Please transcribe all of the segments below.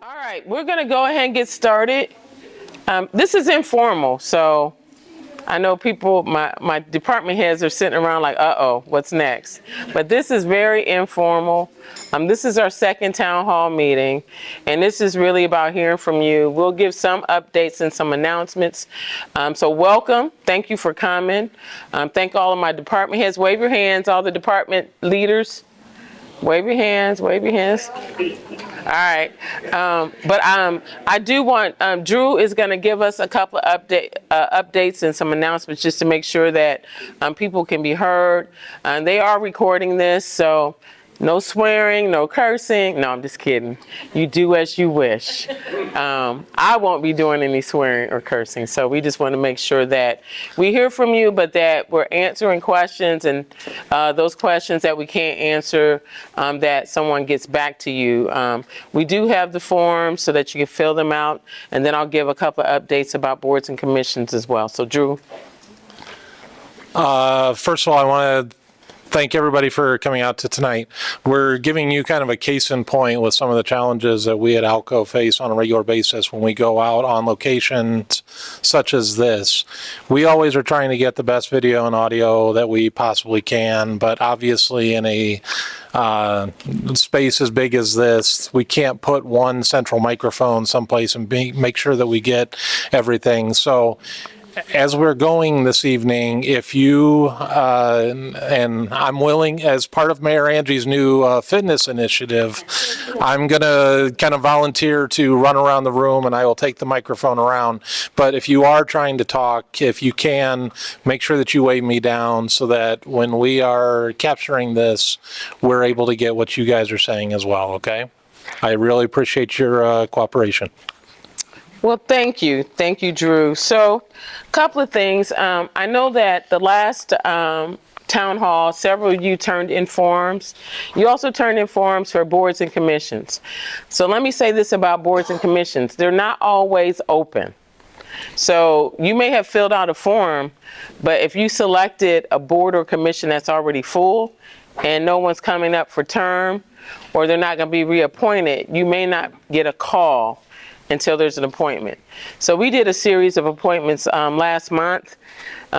All right, we're going to go ahead and get started. This is informal, so I know people, my department heads are sitting around like, uh-oh, what's next? But this is very informal. This is our second town hall meeting, and this is really about hearing from you. We'll give some updates and some announcements. So welcome. Thank you for coming. Thank all of my department heads. Wave your hands, all the department leaders. Wave your hands, wave your hands. All right. I do want, Drew is going to give us a couple of updates and some announcements just to make sure that people can be heard. They are recording this, so no swearing, no cursing. No, I'm just kidding. You do as you wish. I won't be doing any swearing or cursing, so we just want to make sure that we hear from you, but that we're answering questions, and those questions that we can't answer, that someone gets back to you. We do have the forms so that you can fill them out, and then I'll give a couple of updates about boards and commissions as well. So, Drew. First of all, I want to thank everybody for coming out to tonight. We're giving you kind of a case in point with some of the challenges that we at ALCO face on a regular basis when we go out on locations such as this. We always are trying to get the best video and audio that we possibly can, but obviously in a space as big as this, we can't put one central microphone someplace and make sure that we get everything. So as we're going this evening, if you, and I'm willing, as part of Mayor Angie's new fitness initiative, I'm going to kind of volunteer to run around the room and I will take the microphone around. But if you are trying to talk, if you can, make sure that you wave me down so that when we are capturing this, we're able to get what you guys are saying as well, okay? I really appreciate your cooperation. Well, thank you. Thank you, Drew. So, a couple of things. I know that the last town hall, several of you turned in forms. You also turned in forms for boards and commissions. So let me say this about boards and commissions. They're not always open. So you may have filled out a form, but if you selected a board or commission that's already full and no one's coming up for term, or they're not going to be reappointed, you may not get a call until there's an appointment. So we did a series of appointments last month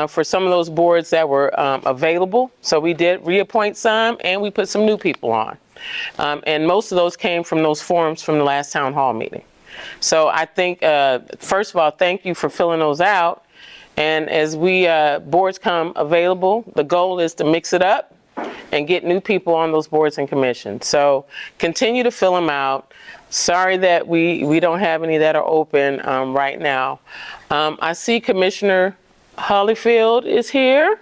for some of those boards that were available. So we did reappoint some and we put some new people on. And most of those came from those forms from the last town hall meeting. So I think, first of all, thank you for filling those out. And as we boards come available, the goal is to mix it up and get new people on those boards and commissions. So continue to fill them out. Sorry that we don't have any that are open right now. I see Commissioner Hollyfield is here.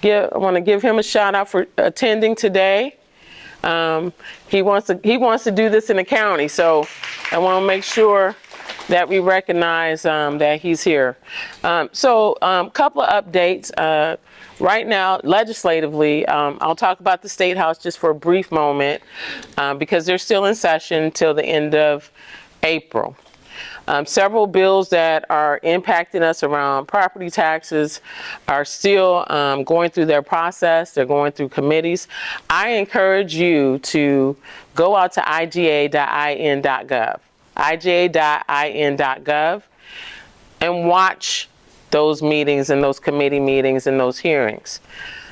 I want to give him a shout out for attending today. He wants to do this in the county, so I want to make sure that we recognize that he's here. So a couple of updates. Right now, legislatively, I'll talk about the State House just for a brief moment because they're still in session till the end of April. Several bills that are impacting us around property taxes are still going through their process. They're going through committees. I encourage you to go out to iga.in.gov, iga.in.gov, and watch those meetings and those committee meetings and those hearings.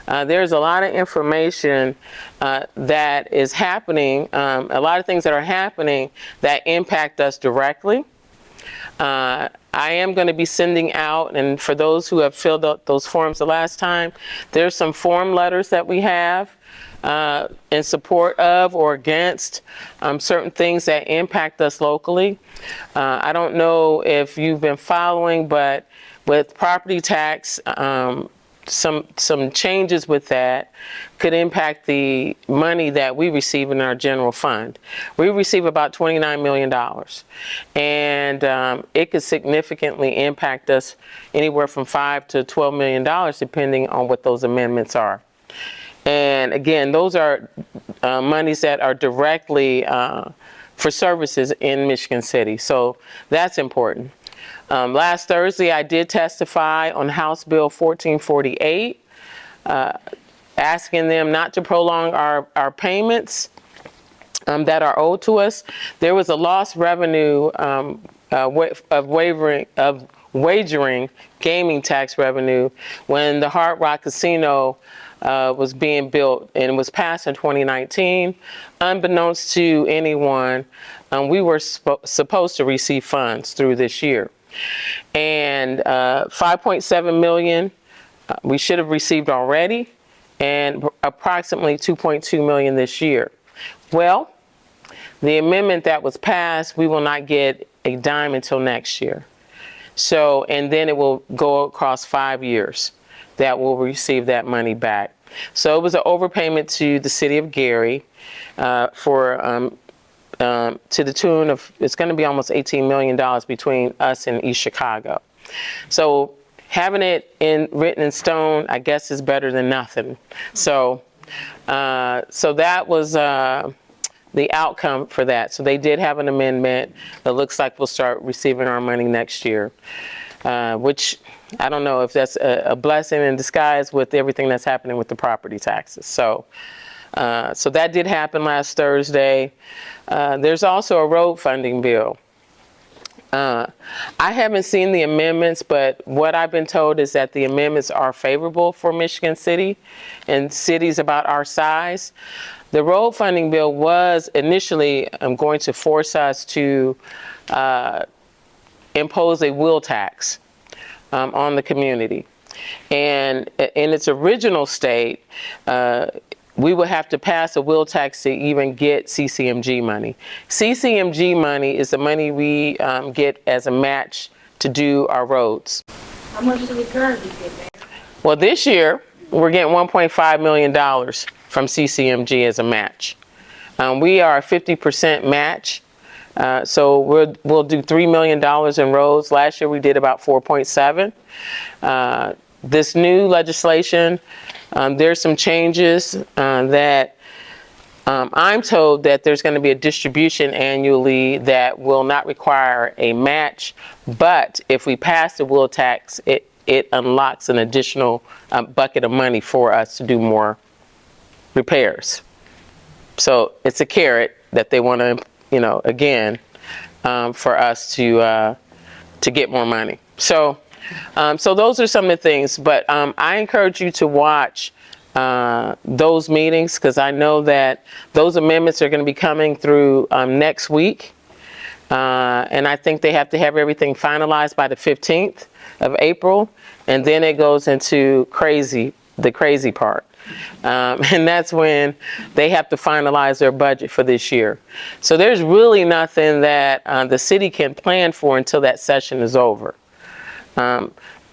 There's a lot of information that is happening, a lot of things that are happening that impact us directly. I am going to be sending out, and for those who have filled out those forms the last time, there's some form letters that we have in support of or against certain things that impact us locally. I don't know if you've been following, but with property tax, some changes with that could impact the money that we receive in our general fund. We receive about $29 million, and it could significantly impact us anywhere from $5 to $12 million, depending on what those amendments are. And again, those are monies that are directly for services in Michigan City, so that's important. Last Thursday, I did testify on House Bill 1448, asking them not to prolong our payments that are owed to us. There was a lost revenue of wagering gaming tax revenue when the Hard Rock Casino was being built, and it was passed in 2019. Unbeknownst to anyone, we were supposed to receive funds through this year. And 5.7 million we should have received already, and approximately 2.2 million this year. Well, the amendment that was passed, we will not get a dime until next year. So, and then it will go across 5 years that we'll receive that money back. So it was an overpayment to the city of Gary to the tune of, it's going to be almost $18 million between us and East Chicago. So having it written in stone, I guess, is better than nothing. So, so that was the outcome for that. So they did have an amendment. It looks like we'll start receiving our money next year, which I don't know if that's a blessing in disguise with everything that's happening with the property taxes. So, so that did happen last Thursday. There's also a road funding bill. I haven't seen the amendments, but what I've been told is that the amendments are favorable for Michigan City and cities about our size. The road funding bill was initially going to force us to impose a wheel tax on the community. And in its original state, we would have to pass a wheel tax to even get CCMG money. CCMG money is the money we get as a match to do our roads. How much do we currently get, Mayor? Well, this year, we're getting $1.5 million from CCMG as a match. We are a 50% match. So we'll do $3 million in roads. Last year, we did about 4.7. This new legislation, there's some changes that I'm told that there's going to be a distribution annually that will not require a match, but if we pass the wheel tax, it unlocks an additional bucket of money for us to do more repairs. So it's a carrot that they want to, again, for us to get more money. So. So those are some of the things, but I encourage you to watch those meetings, because I know that those amendments are going to be coming through next week. And I think they have to have everything finalized by the 15th of April. And then it goes into the crazy part. And that's when they have to finalize their budget for this year. So there's really nothing that the city can plan for until that session is over.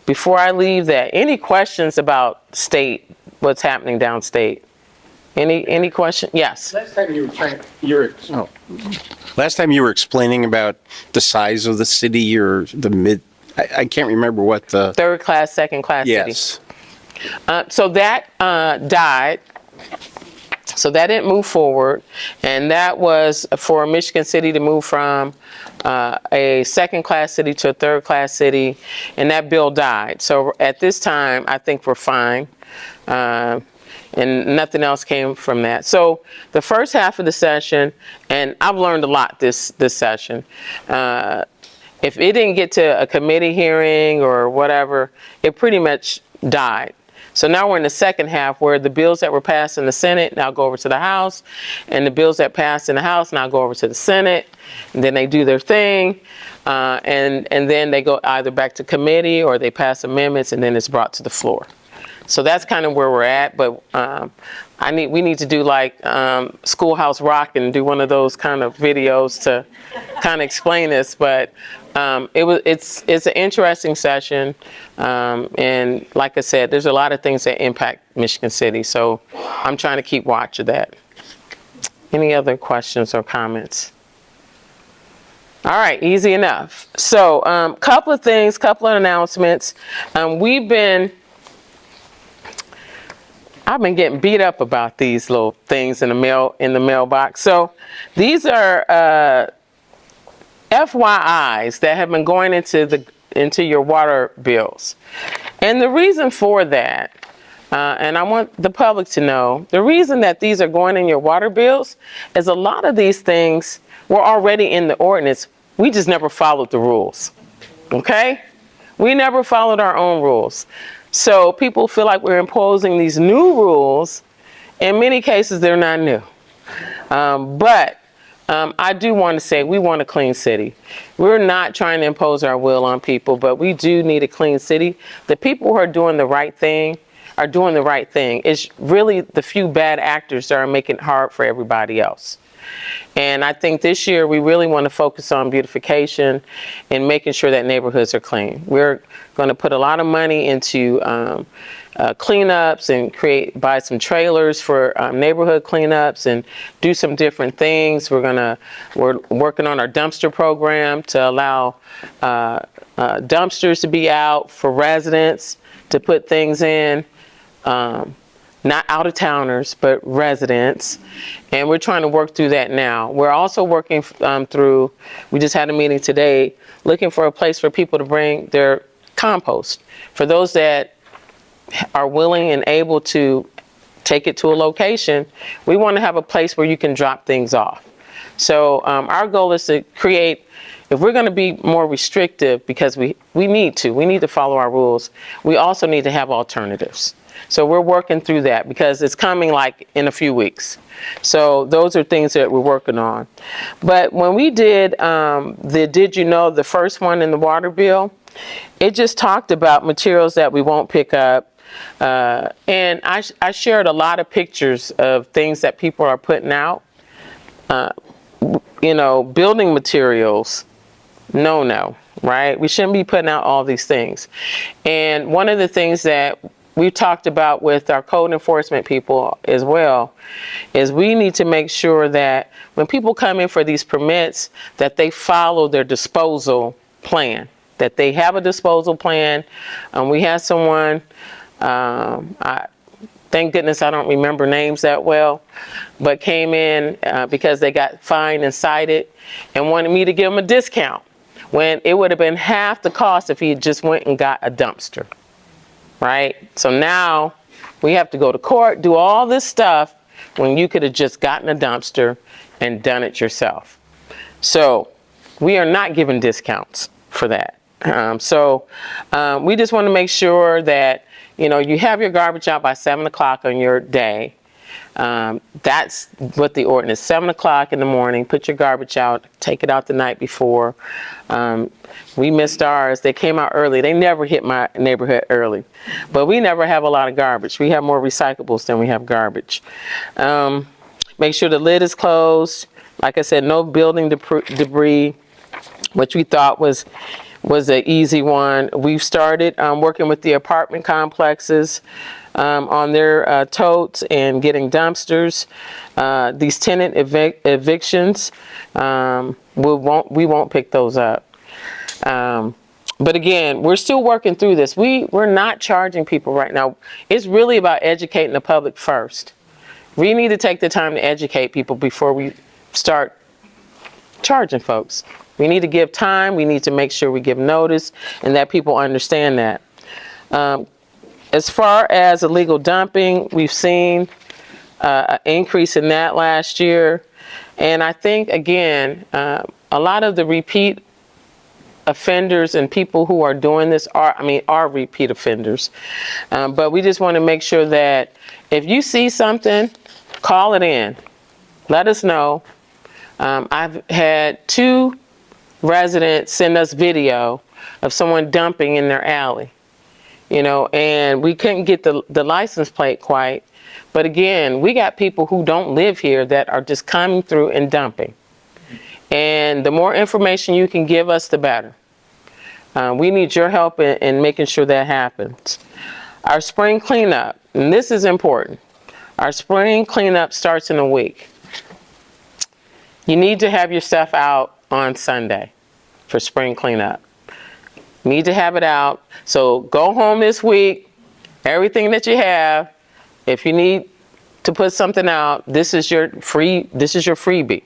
Before I leave that, any questions about state, what's happening downstate? Any question? Yes. Last time you were explaining about the size of the city or the mid, I can't remember what the Third class, second class yes. city. So that died. So that didn't move forward, and that was for Michigan City to move from a second-class city to a third-class city, and that bill died. So at this time, I think we're fine, and nothing else came from that. So the first half of the session, and I've learned a lot this session. If it didn't get to a committee hearing or whatever, it pretty much died. So now we're in the second half where the bills that were passed in the Senate now go over to the House, and the bills that passed in the House now go over to the Senate, and then they do their thing, and then they go either back to committee or they pass amendments, and then it's brought to the floor. So that's kind of where we're at, but we need to do like Schoolhouse Rock and do one of those kind of videos to kind of explain this, but it's an interesting session, and like I said, there's a lot of things that impact Michigan City, so I'm trying to keep watch of that. Any other questions or comments? All right, easy enough. So couple of things, couple of announcements. I've been getting beat up about these little things in the mailbox. So these are FYIs that have been going into your water bills. And the reason for that, And I want the public to know the reason that these are going in your water bills is a lot of these things were already in the ordinance. We just never followed the rules. Okay? We never followed our own rules. So people feel like we're imposing these new rules. In many cases, they're not new. But I do want to say we want a clean city. We're not trying to impose our will on people, but we do need a clean city. The people who are doing the right thing are doing the right thing. It's really the few bad actors that are making it hard for everybody else. And I think this year we really want to focus on beautification and making sure that neighborhoods are clean. We're going to put a lot of money into cleanups and buy some trailers for neighborhood cleanups and do some different things. We're working on our dumpster program to allow dumpsters to be out for residents to put things in. Not out-of-towners, but residents. And we're trying to work through that now. We're also working through, we just had a meeting today, looking for a place for people to bring their compost. For those that are willing and able to take it to a location, we want to have a place where you can drop things off. So our goal is to create, if we're going to be more restrictive, because we need to follow our rules, we also need to have alternatives. So we're working through that because it's coming like in a few weeks. So those are things that we're working on. But when we did Did You Know, the first one in the water bill, it just talked about materials that we won't pick up. And I shared a lot of pictures of things that people are putting out. Building materials, no, right? We shouldn't be putting out all these things. And one of the things that we talked about with our code enforcement people as well is we need to make sure that when people come in for these permits that they follow their disposal plan, that they have a disposal plan. We had someone, thank goodness I don't remember names that well, but came in because they got fined and cited and wanted me to give them a discount when it would have been half the cost if he just went and got a dumpster. Right? So now we have to go to court, do all this stuff when you could have just gotten a dumpster and done it yourself. So we are not giving discounts for that. We just want to make sure that, you have your garbage out by 7 o'clock on your day. That's what the ordinance, 7 o'clock in the morning, put your garbage out, take it out the night before. We missed ours. They came out early. They never hit my neighborhood early. But we never have a lot of garbage. We have more recyclables than we have garbage. Make sure the lid is closed. Like I said, no building debris, which we thought was an easy one. We've started working with the apartment complexes on their totes and getting dumpsters. These tenant evictions, we won't pick those up. But again, we're still working through this. We're not charging people right now. It's really about educating the public first. We need to take the time to educate people before we start charging folks. We need to give time. We need to make sure we give notice and that people understand that. As far as illegal dumping, we've seen an increase in that last year. And I think, again, a lot of the repeat offenders and people who are doing this are repeat offenders. But we just want to make sure that if you see something, call it in. Let us know. I've had 2 residents send us video of someone dumping in their alley, and we couldn't get the license plate quite. But again, we got people who don't live here that are just coming through and dumping. And the more information you can give us, the better. We need your help in making sure that happens. Our spring cleanup, and this is important. Our spring cleanup starts in a week. You need to have your stuff out on Sunday for spring cleanup. You need to have it out. So go home this week, everything that you have. If you need to put something out, this is your freebie.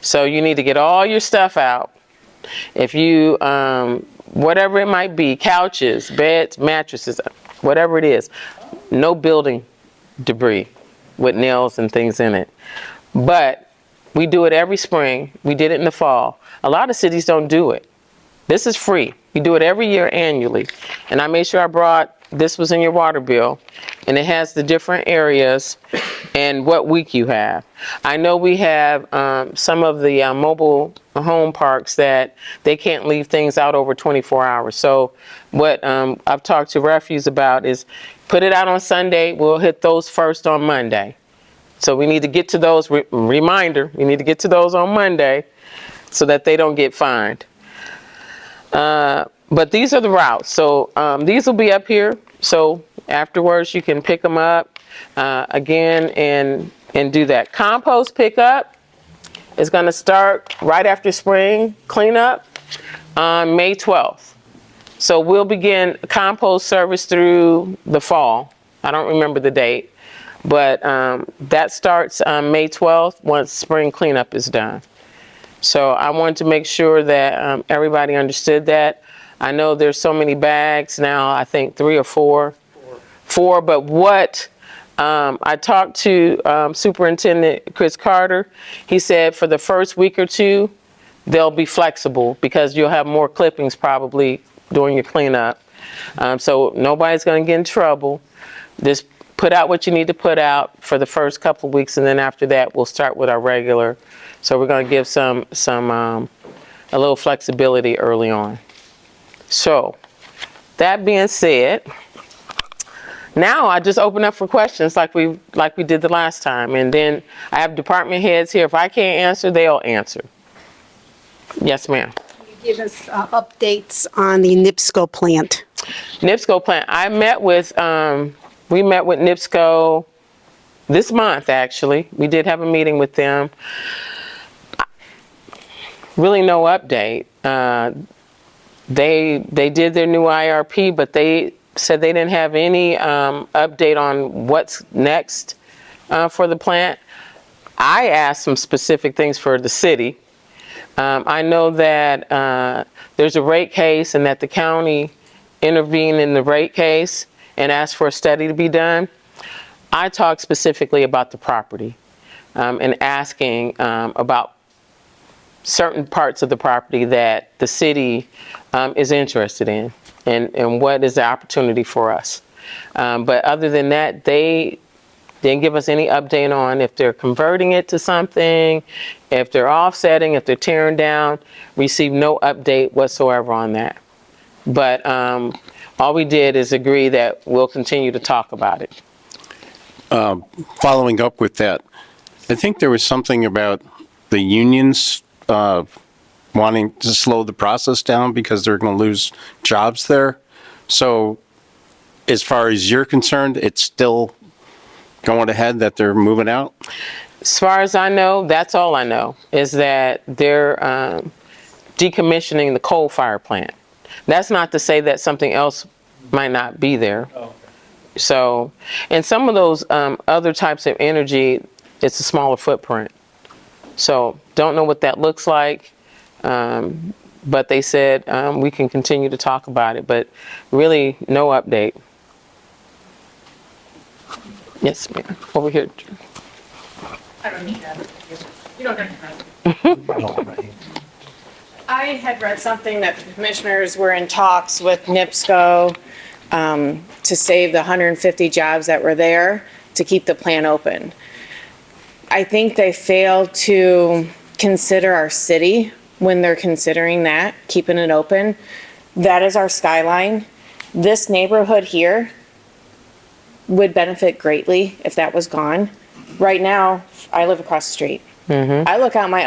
So you need to get all your stuff out. If you, whatever it might be, couches, beds, mattresses, whatever it is, no building debris with nails and things in it. But we do it every spring. We did it in the fall. A lot of cities don't do it. This is free. We do it every year annually. And I made sure I brought, this was in your water bill, and it has the different areas and what week you have. I know we have some of the mobile home parks that they can't leave things out over 24 hours. So what I've talked to Refuse about is put it out on Sunday. We'll hit those first on Monday. So we need to get to those, reminder, we need to get to those on Monday so that they don't get fined. But these are the routes. So these will be up here. So afterwards you can pick them up again and do that. Compost pickup is going to start right after spring cleanup on May 12th. So we'll begin compost service through the fall. I don't remember the date, but that starts on May 12th once spring cleanup is done. So I wanted to make sure that everybody understood that. I know there's so many bags now, I think 3 or 4. Four, but what I talked to Superintendent Chris Carter. He said for the first week or two, they'll be flexible because you'll have more clippings probably during your cleanup. So nobody's going to get in trouble. Just put out what you need to put out for the first couple of weeks, and then after that, we'll start with our regular. So we're going to give a little flexibility early on. So that being said, now I just open up for questions like we did the last time, and then I have department heads here. If I can't answer, they'll answer. Yes, ma'am. Give us updates on the NIPSCO plant. NIPSCO plant. We met with NIPSCO this month, actually. We did have a meeting with them. Really no update. They did their new IRP, but they said they didn't have any update on what's next for the plant. I asked some specific things for the city. I know that there's a rate case and that the county intervened in the rate case and asked for a study to be done. I talked specifically about the property and asking about certain parts of the property that the city is interested in and what is the opportunity for us. But other than that, they didn't give us any update on if they're converting it to something, if they're offsetting, if they're tearing down. Received no update whatsoever on that. But all we did is agree that we'll continue to talk about it. Following up with that, I think there was something about the unions wanting to slow the process down because they're going to lose jobs there. So as far as you're concerned, it's still going ahead that they're moving out? As far as I know, that's all I know, is that they're decommissioning the coal fire plant. That's not to say that something else might not be there. Oh, okay. So, and some of those other types of energy, it's a smaller footprint. So don't know what that looks like, but they said we can continue to talk about it, but really no update. Yes, ma'am. Over here. I don't need that. You don't have to. I had read something that the commissioners were in talks with NIPSCO to save the 150 jobs that were there to keep the plant open. I think they failed to consider our city when they're considering that, keeping it open. That is our skyline. This neighborhood here would benefit greatly if that was gone. Right now, I live across the street. Mm-hmm. I look out my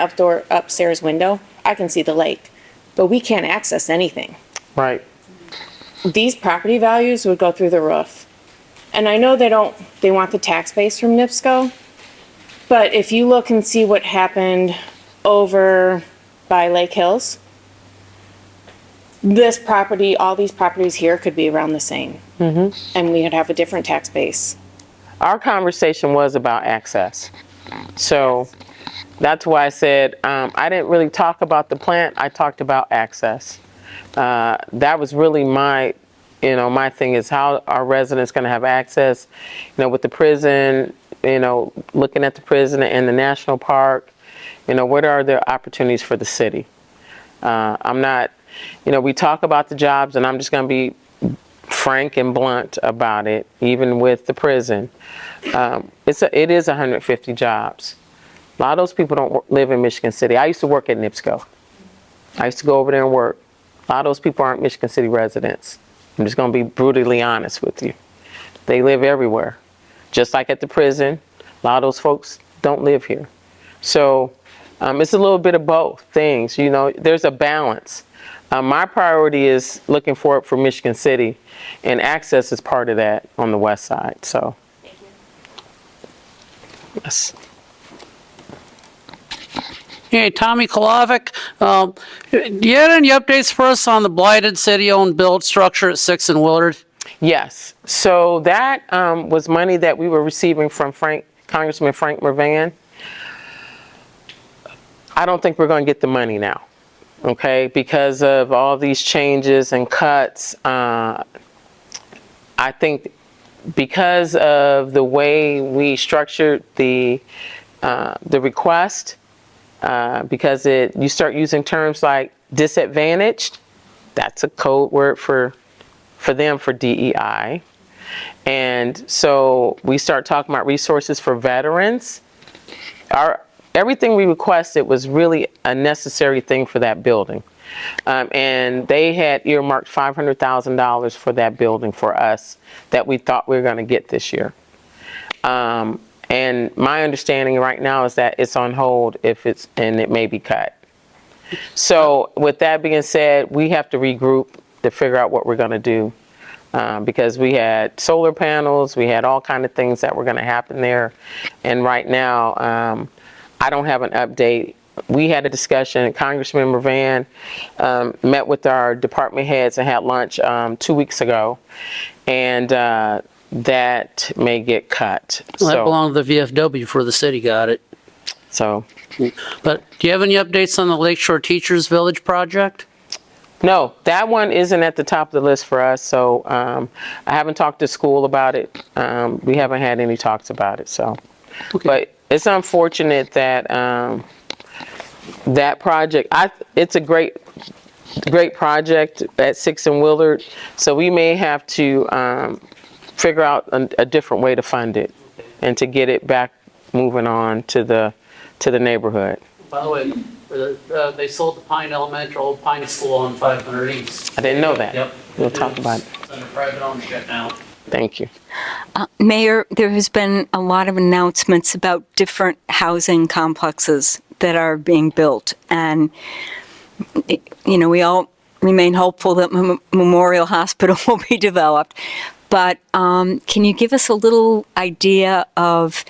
upstairs window, I can see the lake, but we can't access anything. Right. These property values would go through the roof. And I know they want the tax base from NIPSCO, but if you look and see what happened over by Lake Hills, this property, all these properties here could be around the same. Mm-hmm. And we would have a different tax base. Our conversation was about access. So that's why I said I didn't really talk about the plant. I talked about access. That was really my my thing is how are residents going to have access, with the prison, looking at the prison and the national park, what are the opportunities for the city? I'm not, we talk about the jobs, and I'm just going to be frank and blunt about it, even with the prison. It is 150 jobs. A lot of those people don't live in Michigan City. I used to work at NIPSCO. I used to go over there and work. A lot of those people aren't Michigan City residents. I'm just going to be brutally honest with you. They live everywhere. Just like at the prison, a lot of those folks don't live here. So it's a little bit of both things. There's a balance. My priority is looking forward for Michigan City, and access is part of that on the west side. So, yes. Hey, Tommy Kolovic, do you have any updates for us on the blighted city-owned build structure at 6th and Willard? Yes. So that was money that we were receiving from Congressman Frank Mervan. I don't think we're going to get the money now, okay, because of all these changes and cuts. I think because of the way we structured the request, because you start using terms like disadvantaged, that's a code word for them for DEI. And so we start talking about resources for veterans. Everything we requested was really a necessary thing for that building. And they had earmarked $500,000 for that building for us that we thought we were going to get this year. And my understanding right now is that it's on hold and it may be cut. So with that being said, we have to regroup to figure out what we're going to do. Because we had solar panels, we had all kind of things that were going to happen there. And right now, I don't have an update. We had a discussion, Congressman Mervan met with our department heads and had lunch 2 weeks ago. And that may get cut. Well, that belonged to the VFW before the city got it. So. But do you have any updates on the Lakeshore Teachers Village project? No, that one isn't at the top of the list for us. So I haven't talked to school about it. We haven't had any talks about it. So, Okay. But it's unfortunate that that project. It's a great project at 6th and Willard. So we may have to figure out a different way to fund it and to get it back moving on to the neighborhood. By the way, they sold the Pine Elementary, old Pine School on 500 East. I didn't know that. Yep. We'll talk about it. It's under private ownership now. Thank you. Mayor, there has been a lot of announcements about different housing complexes that are being built. And, we all remain hopeful that Memorial Hospital will be developed. But can you give us a little idea of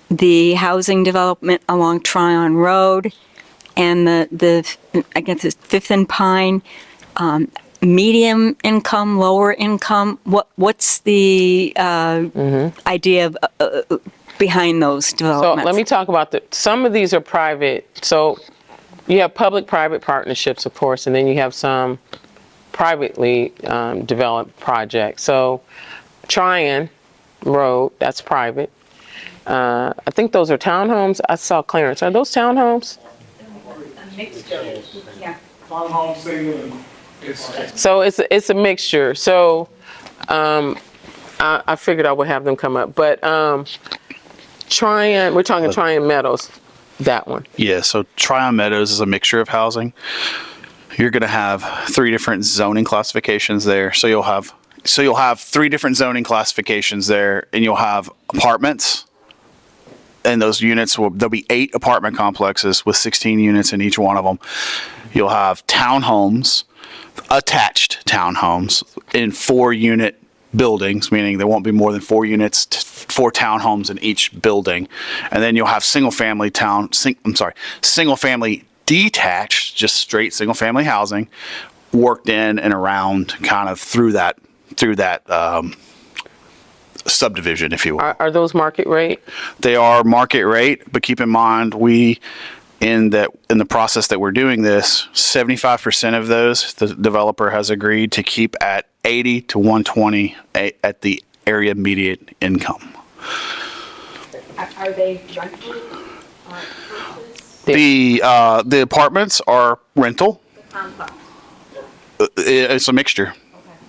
the housing development along Tryon Road and the I guess it's 5th and Pine, medium income, lower income? What's the idea of, behind those developments? So let me talk about some of these are private. So you have public-private partnerships, of course, and then you have some privately developed projects. So Tryon Road, that's private. I think those are townhomes. I saw Clarence. Are those townhomes? So it's a mixture. So I figured I would have them come up. But Tryon, we're talking Tryon Meadows, that one. Yeah, so Tryon Meadows is a mixture of housing. You're going to have 3 different zoning classifications there. So you'll have 3 different zoning classifications there, and you'll have apartments. And those units there'll be 8 apartment complexes with 16 units in each one of them. You'll have townhomes, attached townhomes in 4-unit buildings, meaning there won't be more than 4 units, 4 townhomes in each building. And then you'll have single family detached, just straight single family housing worked in and around kind of through that subdivision, if you will. Are those market rate? They are market rate, but keep in mind we in the process that we're doing this, 75% of those the developer has agreed to keep at 80 to 120 at the area median income. Are they rental? The apartments are rental. It's a mixture.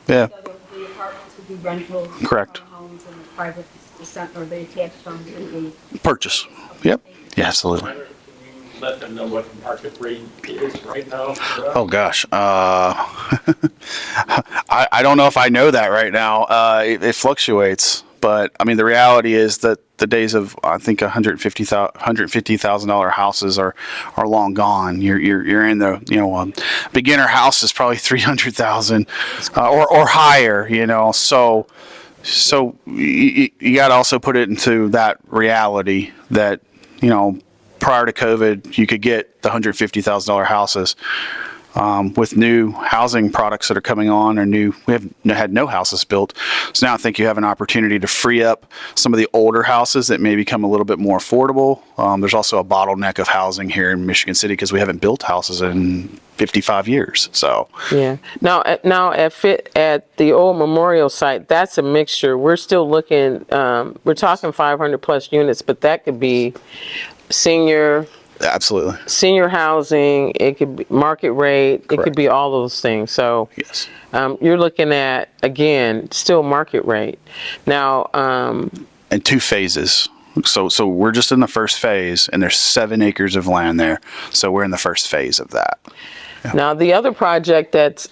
Yeah. So the apartments would be rental? Correct. Homes and the private descent, or the attached homes would be? Purchase. Yep. Yeah, absolutely. Let them know what the market rate is right now. Oh gosh, I don't know if I know that right now. It fluctuates, but I mean the reality is that the days of I think $150,000 houses are long gone. You're in the beginner house is probably 300,000 or higher. So you got to also put it into that reality that prior to COVID, you could get the $150,000 houses. With new housing products that are coming on, we have had no houses built. So now I think you have an opportunity to free up some of the older houses that may become a little bit more affordable. There's also a bottleneck of housing here in Michigan City because we haven't built houses in 55 years. So Yeah. Now at the old memorial site, that's a mixture. We're still looking. We're talking 500 plus units, but that could be senior absolutely. housing. It could be market rate. It could Correct. be all those things. So Yes. you're looking at again still market rate. Now And 2 phases. So we're just in the first phase, and there's 7 acres of land there. So we're in the first phase of that. Now the other project that's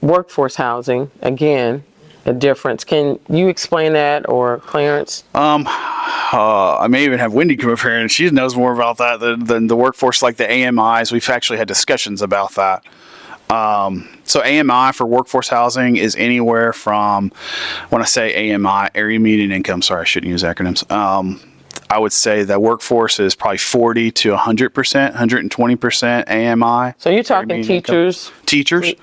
workforce housing, again, a difference. Can you explain that, or Clarence? I may even have Wendy come up here, and she knows more about that than the workforce, like the AMIs. We've actually had discussions about that. So AMI for workforce housing is anywhere from, when I say AMI, area median income, sorry, I shouldn't use acronyms. I would say that workforce is probably 40 to 100%, 120% AMI. So you're talking teachers,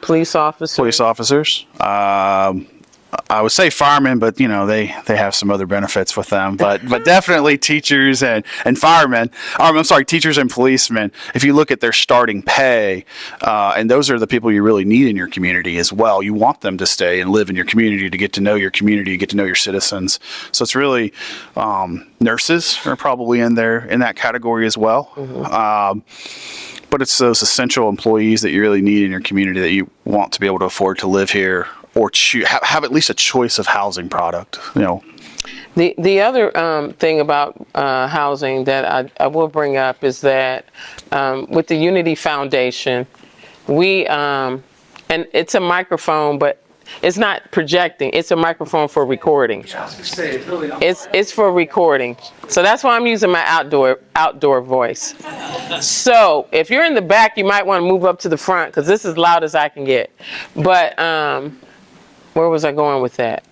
police officers. I would say firemen, but they have some other benefits with them. But definitely teachers and firemen. I'm sorry, teachers and policemen. If you look at their starting pay, and those are the people you really need in your community as well. You want them to stay and live in your community, to get to know your community, get to know your citizens. So it's really nurses are probably in that category as well. But it's those essential employees that you really need in your community that you want to be able to afford to live here, or have at least a choice of housing product. The other thing about housing that I will bring up is that with the Unity Foundation, we and it's a microphone, but it's not projecting. It's a microphone for recording. It's for recording. So that's why I'm using my outdoor voice. So if you're in the back, you might want to move up to the front because this is loud as I can get. But where was I going with that?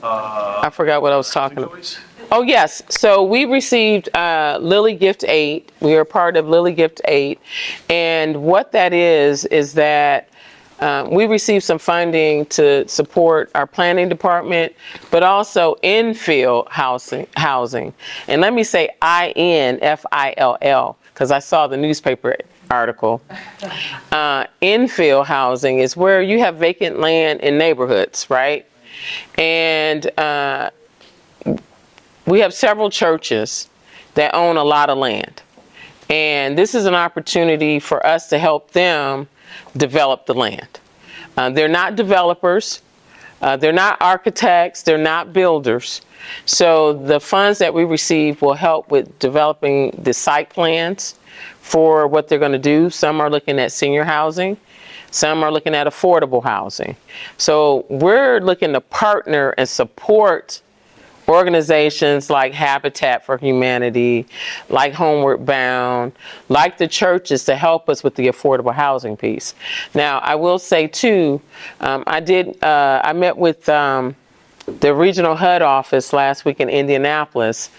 I forgot what I was talking about. Oh, yes. So we received Lilly Gift 8. We are part of Lilly Gift 8. And what that is that we received some funding to support our planning department, but also infill housing. And let me say INFILL, because I saw the newspaper article. Infill housing is where you have vacant land in neighborhoods, right? And we have several churches that own a lot of land. And this is an opportunity for us to help them develop the land. They're not developers. They're not architects. They're not builders. So the funds that we receive will help with developing the site plans for what they're going to do. Some are looking at senior housing. Some are looking at affordable housing. So we're looking to partner and support organizations like Habitat for Humanity, like Homeward Bound, like the churches to help us with the affordable housing piece. Now, I will say too, I met with the regional HUD office last week in Indianapolis,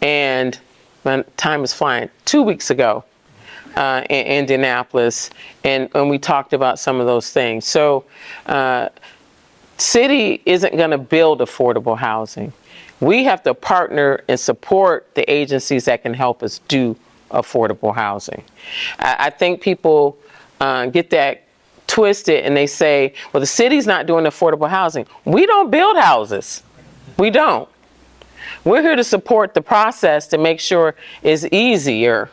and my time is flying, 2 weeks ago in Indianapolis, and we talked about some of those things. So city isn't going to build affordable housing. We have to partner and support the agencies that can help us do affordable housing. I think people get that twisted and they say, well, the city's not doing affordable housing. We don't build houses. We don't. We're here to support the process to make sure it's easier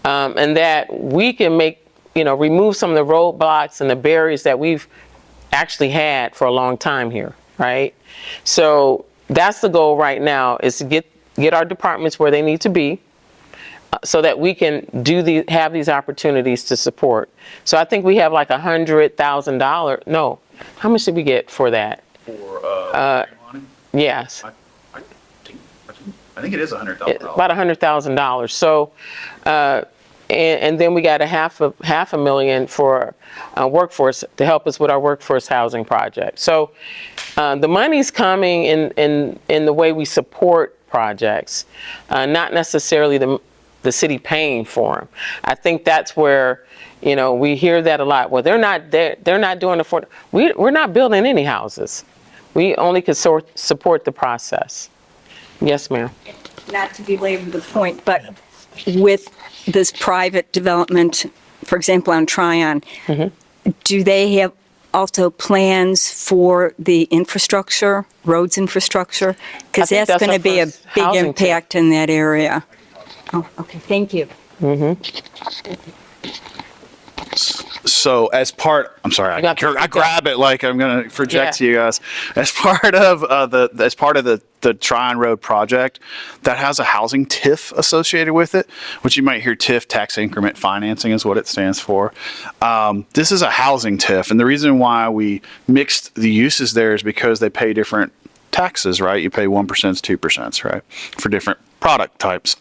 and that we can remove some of the roadblocks and the barriers that we've actually had for a long time here, right? So that's the goal right now, is to get our departments where they need to be so that we can have these opportunities to support. So I think we have like $100,000. No, how much did we get for that? For Yes. I think it is $100,000. About $100,000. So, and then we got a half a $1 for workforce to help us with our workforce housing project. So, the money's coming in the way we support projects, not necessarily the city paying for them. I think that's where we hear that a lot. Well, they're not doing we're not building any houses. We only can support the process. Yes, ma'am. Not to belabor the point, but with this private development, for example, on Tryon, do they have also plans for the infrastructure, roads infrastructure? Because that's going to be a big impact in that area. Oh, okay, thank you. So as part, I'm sorry, I grab it like I'm going to project to you guys. As part of the Tryon Road project, that has a housing TIF associated with it, which you might hear TIF, tax increment financing is what it stands for. This is a housing TIF, and the reason why we mixed the uses there is because they pay different taxes, right? You pay 1%, 2%, right, for different product types.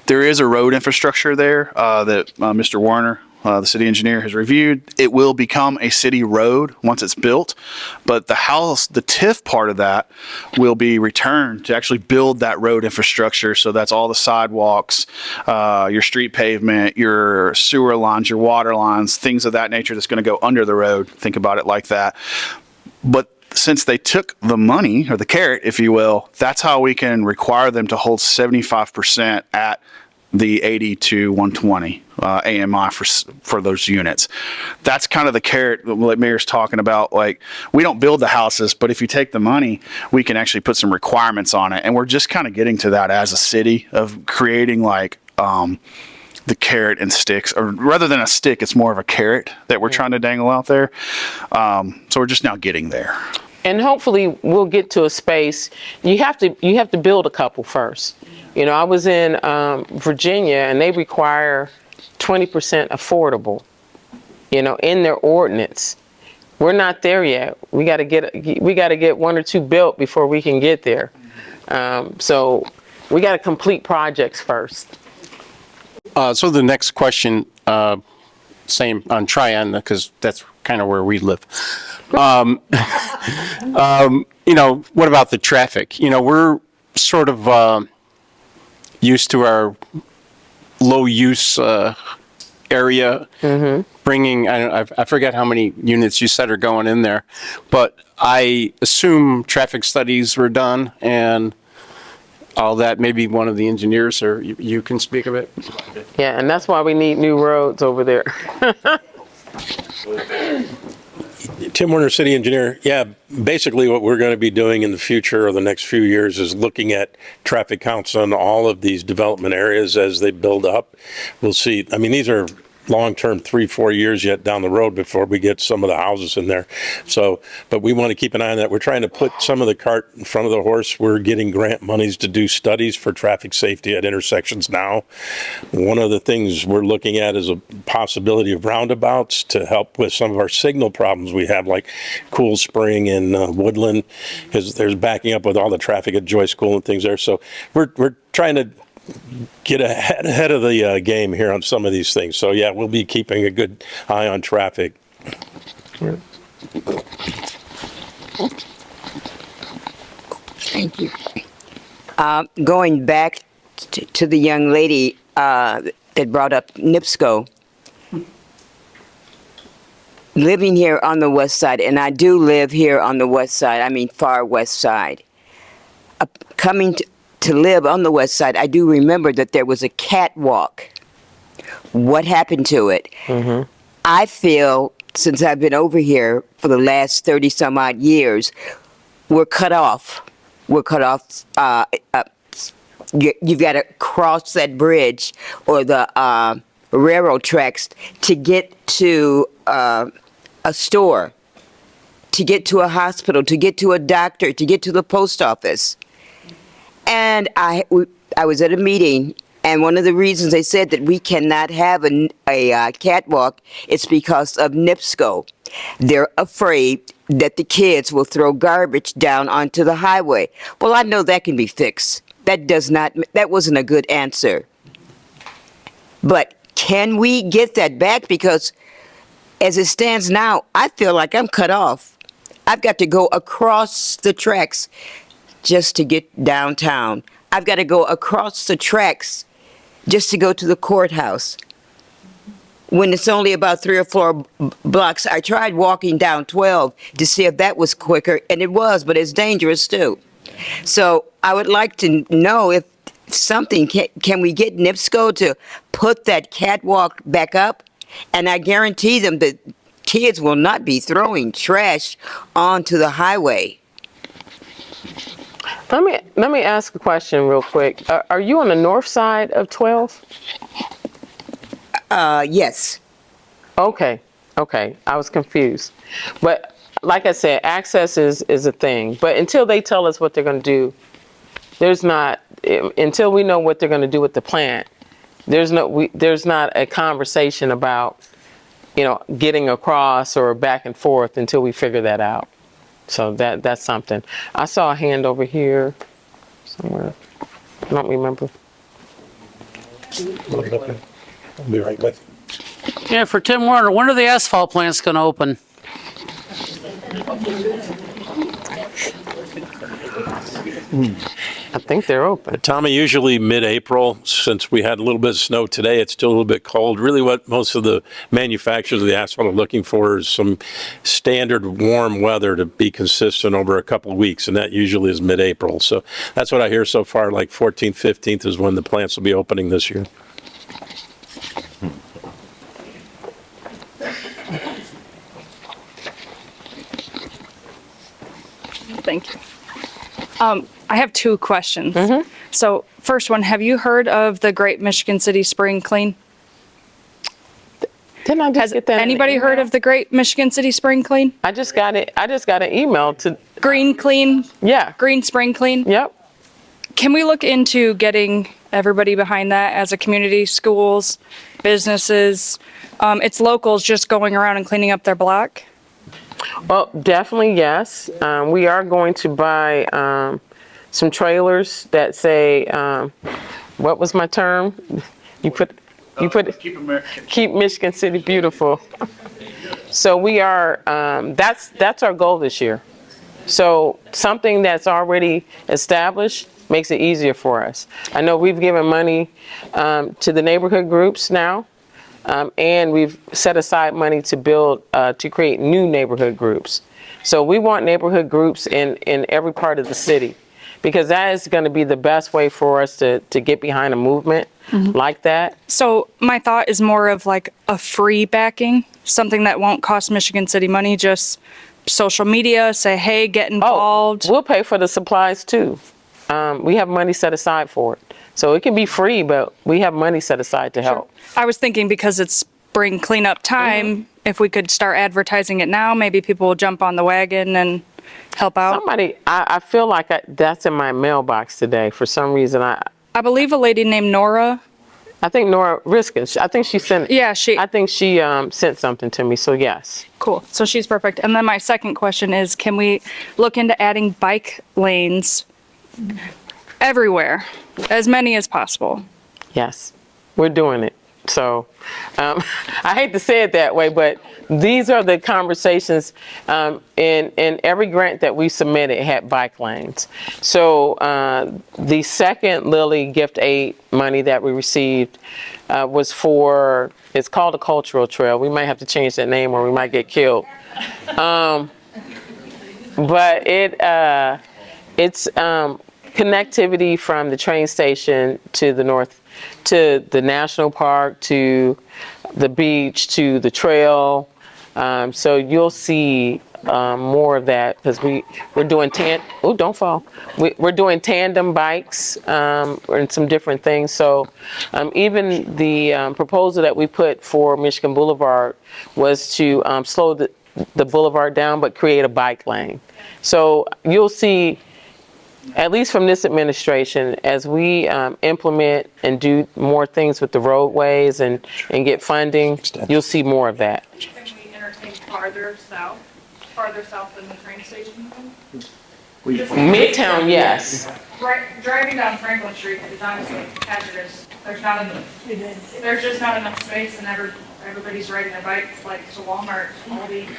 There is a road infrastructure there that Mr. Warner, the city engineer, has reviewed. It will become a city road once it's built, but the TIF part of that will be returned to actually build that road infrastructure. So that's all the sidewalks, your street pavement, your sewer lines, your water lines, things of that nature that's going to go under the road. Think about it like that. But since they took the money, or the carrot, if you will, that's how we can require them to hold 75% at the 80 to 120 AMI for those units. That's kind of the carrot that Mayor's talking about. Like, we don't build the houses, but if you take the money, we can actually put some requirements on it. And we're just kind of getting to that as a city, of creating like the carrot and sticks, or rather than a stick, it's more of a carrot that we're trying to dangle out there. So we're just now getting there. And hopefully we'll get to a space. You have to build a couple first. I was in Virginia, and they require 20% affordable, in their ordinance. We're not there yet. We got to get one or two built before we can get there. So we got to complete projects first. So the next question, same on Tryon, because that's kind of where we live. What about the traffic? We're sort of used to our low use area, bringing, I forget how many units you said are going in there, but I assume traffic studies were done and all that. Maybe one of the engineers, or you can speak of it. Yeah, and that's why we need new roads over there. Tim Warner, city engineer. Yeah, basically what we're going to be doing in the future or the next few years is looking at traffic counts on all of these development areas as they build up. We'll see. These are long-term 3-4 years yet down the road before we get some of the houses in there. So, but we want to keep an eye on that. We're trying to put some of the cart in front of the horse. We're getting grant monies to do studies for traffic safety at intersections now. One of the things we're looking at is a possibility of roundabouts to help with some of our signal problems we have, like Cool Spring and Woodland, because there's backing up with all the traffic at Joy School and things there. So we're trying to get ahead of the game here on some of these things. So yeah, we'll be keeping a good eye on traffic. Thank you. Going back to the young lady that brought up NIPSCO, living here on the west side, and I do live here on the west side, far west side, coming to to live on the west side, I do remember that there was a catwalk. What happened to it? I feel, since I've been over here for the last 30 some odd years, we're cut off. We're cut off. You've got to cross that bridge or the railroad tracks to get to a store, to get to a hospital, to get to a doctor, to get to the post office. And I was at a meeting, and one of the reasons they said that we cannot have a catwalk is because of NIPSCO. They're afraid that the kids will throw garbage down onto the highway. Well, I know that can be fixed. That wasn't a good answer. But can we get that back? Because as it stands now, I feel like I'm cut off. I've got to go across the tracks just to get downtown. I've got to go across the tracks just to go to the courthouse. When it's only about 3 or 4 blocks, I tried walking down 12 to see if that was quicker, and it was, but it's dangerous too. So I would like to know if something, can we get NIPSCO to put that catwalk back up? And I guarantee them that kids will not be throwing trash onto the highway. Let me ask a question real quick. Are you on the north side of 12? Yes. Okay. I was confused. But like I said, access is a thing. But until they tell us what they're going to do, until we know what they're going to do with the plant, there's not a conversation about, getting across or back and forth until we figure that out. So that's something. I saw a hand over here somewhere. I don't remember. I'll be right with you. Yeah, for Tim Warner, when are the asphalt plants going to open? I think they're open. Tommy, usually mid-April. Since we had a little bit of snow today, it's still a little bit cold. Really what most of the manufacturers of the asphalt are looking for is some standard warm weather to be consistent over a couple of weeks, and that usually is mid-April. So that's what I hear so far, like 14th, 15th is when the plants will be opening this year. Thank you. I have 2 questions. Mm-hmm. So first one, have you heard of the Great Michigan City Spring Clean? Didn't I just Has get that? in an anybody heard email? of the Great Michigan City Spring Clean? I just got it. I just got an email to. Green Clean, Yeah. Green Spring Clean? Yep. Can we look into getting everybody behind that as a community, schools, businesses? It's locals just going around and cleaning up their block? Well, definitely yes. We are going to buy some trailers that say, what was my term? You put keep Michigan City beautiful. So we are. That's our goal this year. So something that's already established makes it easier for us. I know we've given money to the neighborhood groups now. And we've set aside money to build, to create new neighborhood groups. So we want neighborhood groups in every part of the city, because that is going to be the best way for us to get behind a movement like that. So my thought is more of like a free backing, something that won't cost Michigan City money, just social media, say, hey, get involved. We'll pay for the supplies too. We have money set aside for it. So it can be free, but we have money set aside to help. I was thinking because it's spring cleanup time, if we could start advertising it now, maybe people will jump on the wagon and help out. Somebody, I feel like that's in my mailbox today. For some reason, I believe a lady named Nora. I think Nora Riskin, I think she sent. Yeah, I think she sent something to me. So yes. Cool. So she's perfect. And then my second question is, can we look into adding bike lanes everywhere, as many as possible? Yes, we're doing it. So I hate to say it that way, but these are the conversations. In every grant that we submitted had bike lanes. So the second Lilly Gift Aid money that we received was for, it's called a cultural trail. We might have to change that name or we might get killed. But it's connectivity from the train station to the north, to the national park, to the beach, to the trail. So you'll see more of that because we're doing don't fall. We're doing tandem bikes and some different things. So even the proposal that we put for Michigan Boulevard was to slow the boulevard down but create a bike lane. So you'll see, at least from this administration, as we implement and do more things with the roadways and get funding, you'll see more of that. Can we entertain farther south than the train station? Midtown, yes. Driving down Franklin Street is honestly hazardous. There's just not enough space, and everybody's riding their bikes like to Walmart, Aldi.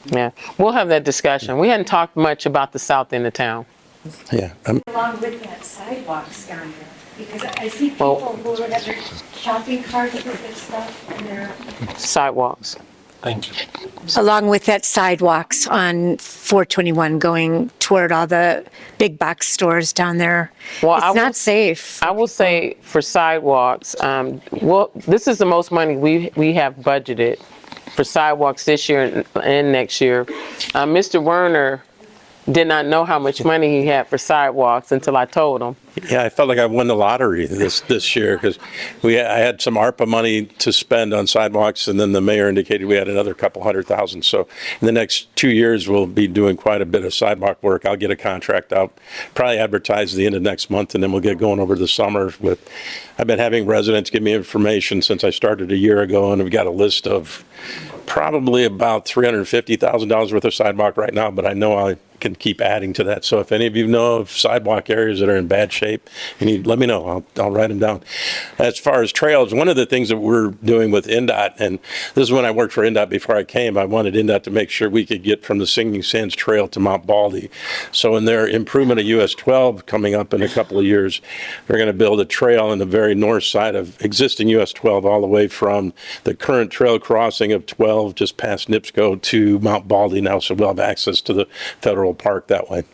Yeah, we'll have that discussion. We hadn't talked much about the south end of town. Yeah. Along with that sidewalks down there, because I see people who have their shopping carts with their stuff and their. Sidewalks. Thank you. Along with that sidewalks on 421 going toward all the big box stores down there. Well, It's not safe. I will say for sidewalks, this is the most money we have budgeted for sidewalks this year and next year. Mr. Werner did not know how much money he had for sidewalks until I told him. Yeah, I felt like I won the lottery this year because I had some ARPA money to spend on sidewalks, and then the mayor indicated we had another couple $100,000. So in the next 2 years, we'll be doing quite a bit of sidewalk work. I'll get a contract out, probably advertise the end of next month, and then we'll get going over the summer. I've been having residents give me information since I started a year ago, and we've got a list of probably about $350,000 worth of sidewalk right now, but I know I can keep adding to that. So if any of you know of sidewalk areas that are in bad shape, let me know. I'll write them down. As far as trails, one of the things that we're doing with NDOT, and this is when I worked for NDOT before I came, I wanted NDOT to make sure we could get from the Singing Sands Trail to Mount Baldy. So in their improvement of US 12 coming up in a couple of years, they're going to build a trail on the very north side of existing US 12 all the way from the current trail crossing of 12 just past NIPSCO to Mount Baldy now, so we'll have access to the federal park that way.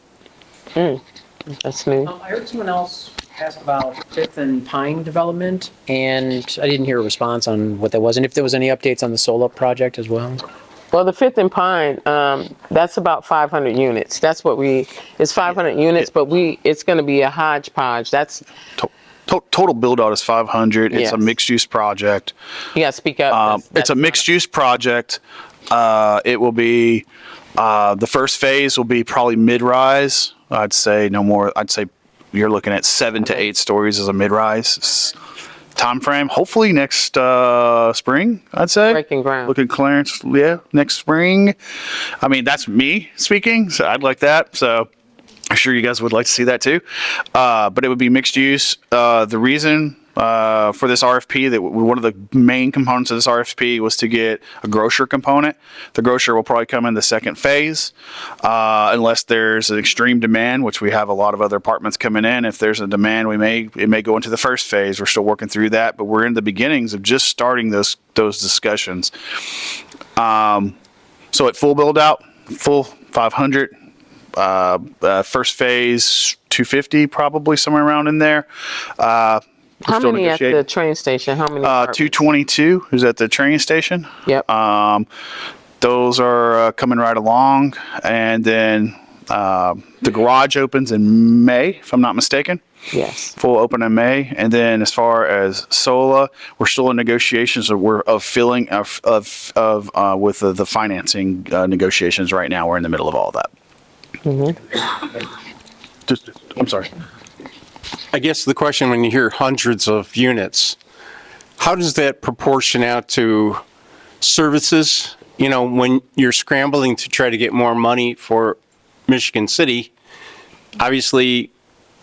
That's new. I heard someone else ask about Fifth and Pine development, and I didn't hear a response on what that was, and if there was any updates on the solar project as well. Well, the Fifth and Pine, that's about 500 units. That's what it's 500 units, but it's going to be a hodgepodge. That's Total build out is 500. It's Yes. a mixed use project. You got to speak up. It's a mixed use project. It will be, the first phase will be probably mid-rise. I'd say no more. I'd say you're looking at 7 to 8 stories as a mid-rise time frame. Hopefully next spring, I'd say. Breaking ground. Looking clearance, yeah, next spring. I mean, that's me speaking, so I'd like that. So I'm sure you guys would like to see that too. But it would be mixed use. The reason for this RFP, that one of the main components of this RFP was to get a grocer component. The grocer will probably come in the second phase, unless there's an extreme demand, which we have a lot of other apartments coming in. If there's a demand, it may go into the first phase. We're still working through that, but we're in the beginnings of just starting those discussions. So at full build out, full 500. First phase 250, probably somewhere around in there. How many at the train station? How many? 222 is at the train station. Yep. Those are coming right along, and then the garage opens in May, if I'm not mistaken. Yes. Full open in May, and then as far as SOLA, we're still in negotiations with the financing negotiations right now. We're in the middle of all that. I'm sorry. I guess the question, when you hear hundreds of units, how does that proportion out to services? You know, when you're scrambling to try to get more money for Michigan City, obviously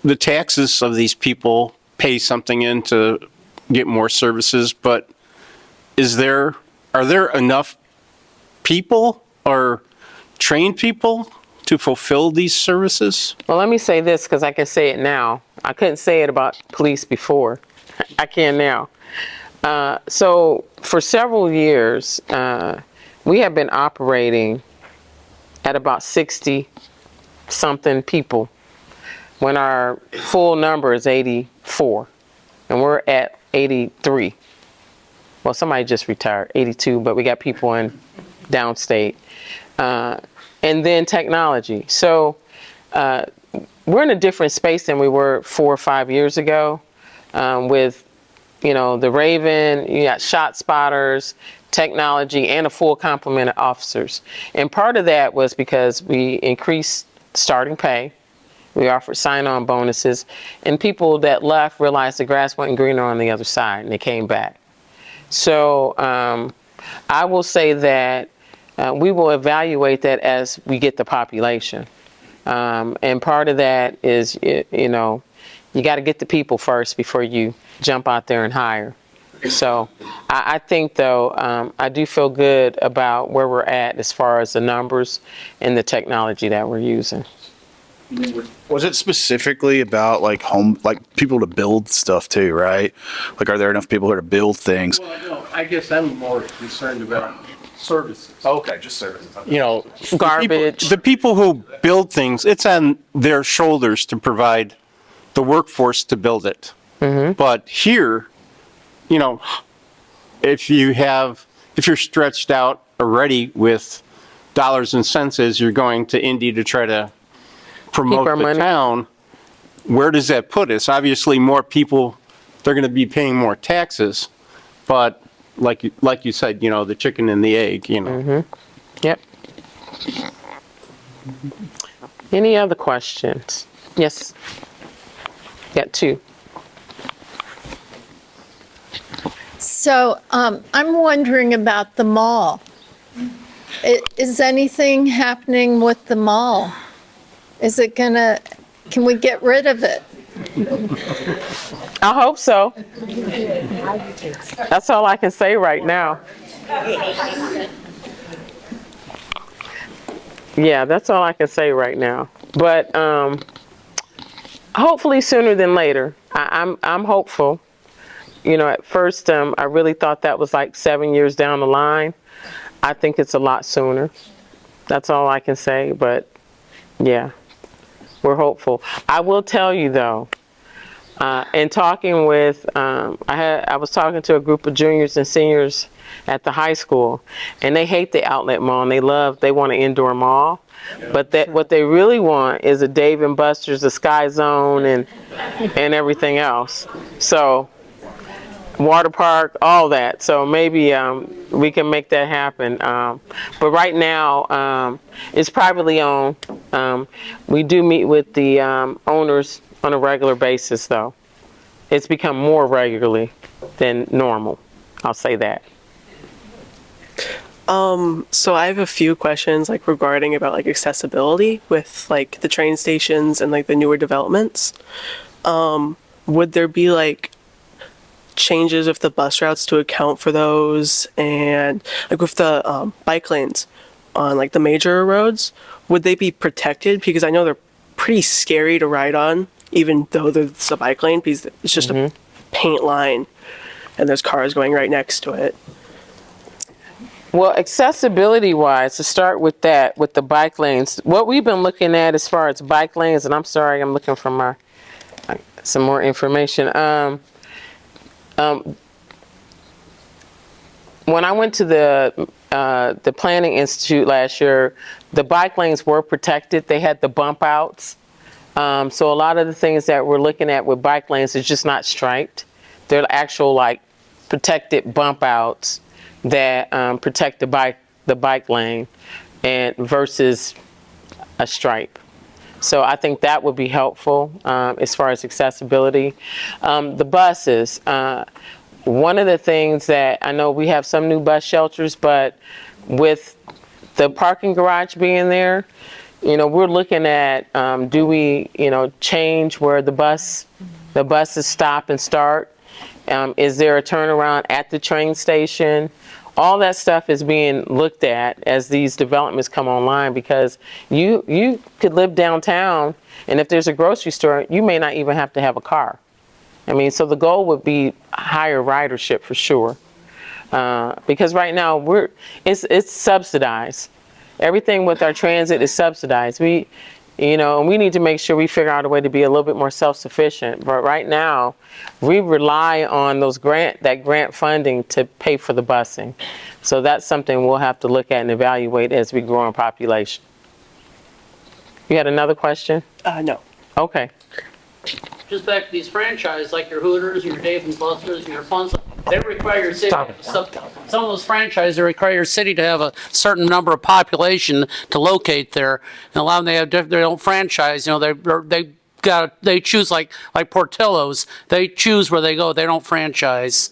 the taxes of these people pay something in to get more services, but are there enough people or trained people to fulfill these services? Well, let me say this because I can say it now. I couldn't say it about police before. I can now. So for several years, we have been operating at about 60 something people. when our full number is 84, and we're at 83. Well, somebody just retired, 82, but we got people in downstate. And then technology. So we're in a different space than we were 4 or 5 years ago with, the Raven, you got shot spotters, technology, and a full complement of officers. And part of that was because we increased starting pay. We offered sign-on bonuses, and people that left realized the grass wasn't greener on the other side, and they came back. So I will say that we will evaluate that as we get the population. And part of that is, you got to get the people first before you jump out there and hire. So I think, though, I do feel good about where we're at as far as the numbers and the technology that we're using. Was it specifically about like people to build stuff too, right? Like, are there enough people here to build things? Well, no, I guess I'm more concerned about services. Okay, just services. Garbage. The people who build things, it's on their shoulders to provide the workforce to build it. But here, if you're stretched out already with dollars and cents as you're going to Indy to try to promote the town, where does that put us? Obviously, more people, they're going to be paying more taxes, but like you said, the chicken and the egg, Yep. Any other questions? Yes. Got two. So I'm wondering about the mall. Is anything happening with the mall? Is it can we get rid of it? I hope so. That's all I can say right now. Yeah, that's all I can say right now. But hopefully sooner than later. I'm hopeful. At first, I really thought that was like 7 years down the line. I think it's a lot sooner. That's all I can say. But yeah, we're hopeful. I will tell you though, in talking with, I was talking to a group of juniors and seniors at the high school, and they hate the outlet mall, and they want an indoor mall. But what they really want is a Dave and Buster's, a Sky Zone, and everything else. So water park, all that. So maybe we can make that happen. But right now, it's privately owned. We do meet with the owners on a regular basis, though. It's become more regularly than normal. I'll say that. So I have a few questions regarding about accessibility with the train stations and the newer developments. Would there be changes of the bus routes to account for those, and with the bike lanes on the major roads, would they be protected? Because I know they're pretty scary to ride on, even though there's a bike lane, because it's just a paint line and there's cars going right next to it. Well, accessibility-wise, to start with that, with the bike lanes, what we've been looking at as far as bike lanes, and I'm sorry, I'm looking for some more information. When I went to the Planning Institute last year, the bike lanes were protected. They had the bump outs. So a lot of the things that we're looking at with bike lanes is just not striped. They're actual protected bump outs that protect the bike lane and versus a stripe. So I think that would be helpful as far as accessibility. The buses, one of the things that I know, we have some new bus shelters, but with the parking garage being there, we're looking at, do we, change where the buses stop and start? Is there a turnaround at the train station? All that stuff is being looked at as these developments come online, because you could live downtown, and if there's a grocery store, you may not even have to have a car. So the goal would be higher ridership for sure, because right now it's subsidized. Everything with our transit is subsidized. You know, and we need to make sure we figure out a way to be a little bit more self-sufficient. But right now, we rely on that grant funding to pay for the busing. So that's something we'll have to look at and evaluate as we grow in population. You had another question? No. Okay. Just back to these franchises, like your Hooters, your Dave and Buster's, and your Fun Zone, they require your city, some of those franchises, they require your city to have a certain number of population to locate there. And a lot of them, they have their own franchise, you know, they choose like Portillo's, they choose where they go, they don't franchise.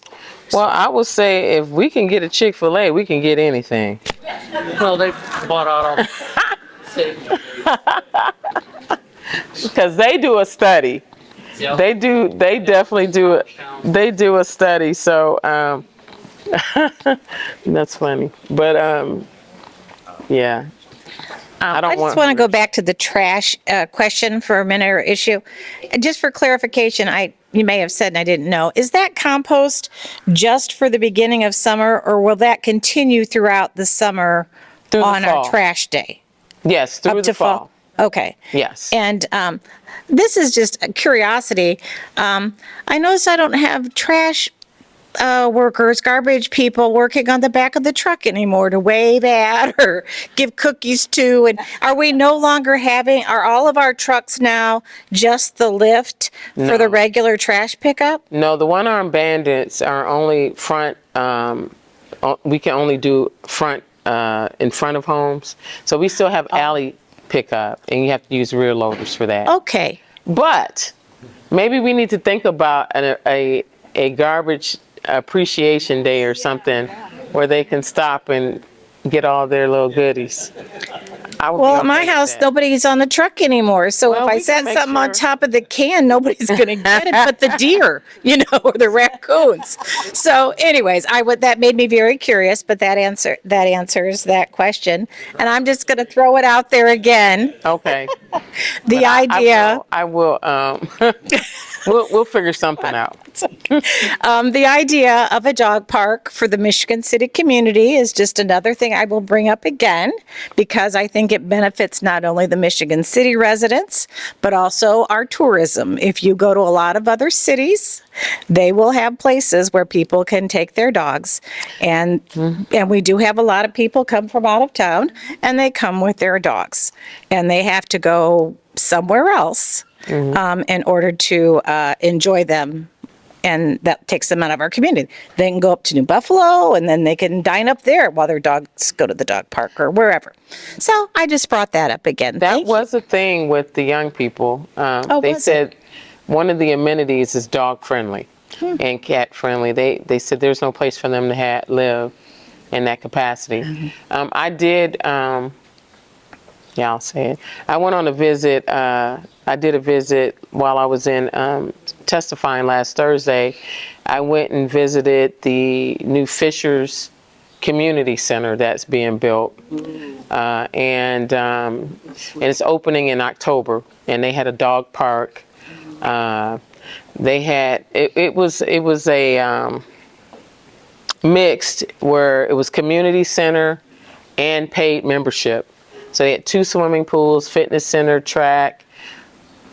Well, I would say if we can get a Chick-fil-A, we can get anything. Well, they bought out all city. Because they do a study. Yep. They definitely do it. They do a study, so that's funny. But yeah. I just want to go back to the trash question for a minute, or issue. Just for clarification, you may have said and I didn't know, is that compost just for the beginning of summer, or will that continue throughout the summer on our trash day? Yes, through the fall. Okay. Yes. And this is just a curiosity. I notice I don't have trash workers, garbage people working on the back of the truck anymore to wave at or give cookies to. And are we no longer are all of our trucks now just the lift for the regular trash pickup? No, the one-armed bandits are only front, we can only do front, in front of homes. So we still have alley pickup, and you have to use rear loaders for that. Okay. But maybe we need to think about a garbage appreciation day or something where they can stop and get all their little goodies. Well, at my house, nobody's on the truck anymore. So if I set something on top of the can, nobody's going to get it but the deer, or the raccoons. So anyways, that made me very curious, but that answers that question. And I'm just going to throw it out there again. Okay. The idea. I will we'll figure something out. The idea of a dog park for the Michigan City community is just another thing I will bring up again, because I think it benefits not only the Michigan City residents, but also our tourism. If you go to a lot of other cities, they will have places where people can take their dogs. And we do have a lot of people come from out of town, and they come with their dogs. And they have to go somewhere else in order to enjoy them. And that takes them out of our community. They can go up to New Buffalo, and then they can dine up there while their dogs go to the dog park or wherever. So I just brought that up again. That was a thing with the young people. They said one of the amenities is dog friendly and cat friendly. They said there's no place for them to live in that capacity. I did, I'll say it. I went on a visit. I did a visit while I was in testifying last Thursday. I went and visited the new Fishers Community Center that's being built, and it's opening in October. And they had a dog park. They had it was a mixed, where it was community center and paid membership. So they had 2 swimming pools, fitness center, track,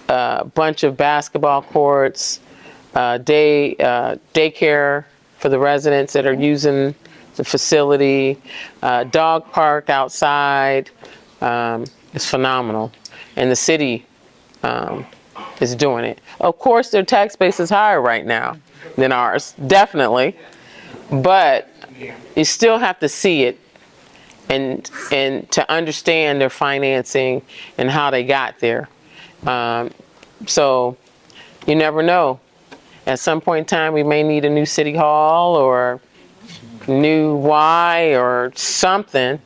a bunch of basketball courts, daycare for the residents that are using the facility, dog park outside. It's phenomenal. And the city is doing it. Of course, their tax base is higher right now than ours, definitely. But you still have to see it and to understand their financing and how they got there. So you never know. At some point in time, we may need a new city hall or new Y or something.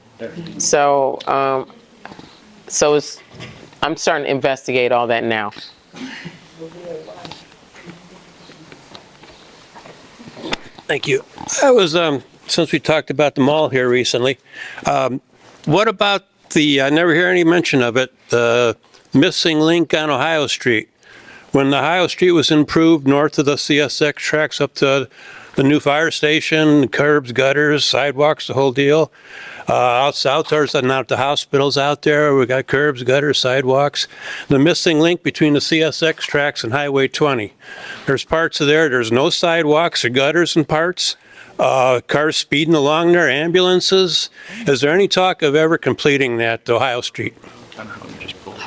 So I'm starting to investigate all that now. Thank you. I was, since we talked about the mall here recently, what about I never hear any mention of it, the missing link on Ohio Street. When Ohio Street was improved north of the CSX tracks up to the new fire station, curbs, gutters, sidewalks, the whole deal. Out south, there's not the hospitals out there. We got curbs, gutters, sidewalks. The missing link between the CSX tracks and Highway 20. There's parts of there, there's no sidewalks or gutters in parts. Cars speeding along there, ambulances. Is there any talk of ever completing that Ohio Street?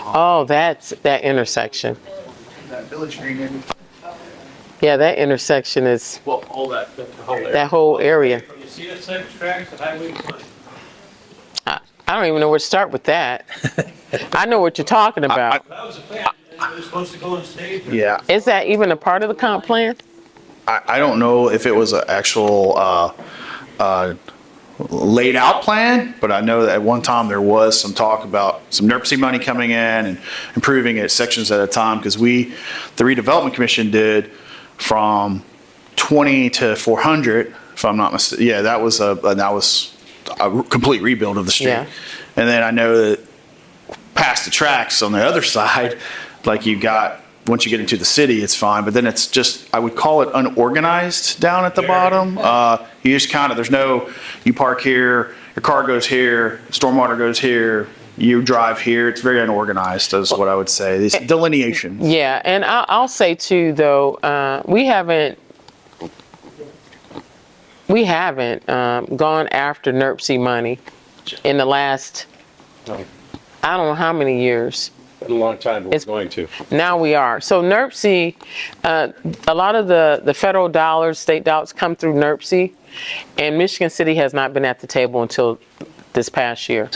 Oh, that's that intersection. Village Green area. Yeah, that intersection is Well, all that whole area. that whole area. From the CSX tracks to Highway 20. I don't even know where to start with that. I know what you're talking about. That was a plan. It was supposed to go on stage. Yeah. Is that even a part of the comp plan? I don't know if it was an actual laid out plan, but I know that at one time there was some talk about some NERC money coming in and improving it sections at a time, because the redevelopment commission did from 20 to 400, if I'm not mistaken. Yeah, that was a complete rebuild of the street. Yeah. And then I know that past the tracks on the other side, like you got, once you get into the city, it's fine, but then it's just, I would call it unorganized down at the bottom. You just kind of, there's no, you park here, your car goes here, stormwater goes here, you drive here. It's very unorganized, is what I would say. These delineations. Yeah, and I'll say too, though, we haven't gone after NERC money in the last, I don't know how many years. Been a long time, but we're going to. Now we are. So NERC, a lot of the federal dollars, state dollars come through NERC, and Michigan City has not been at the table until this past year.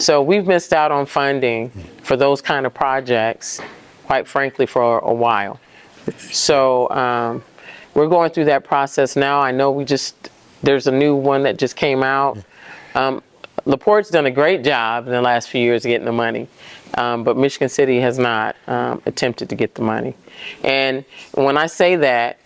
So we've missed out on funding for those kind of projects, quite frankly, for a while. So we're going through that process now. I know there's a new one that just came out. LaPorte's done a great job in the last few years of getting the money. But Michigan City has not attempted to get the money. And when I say that,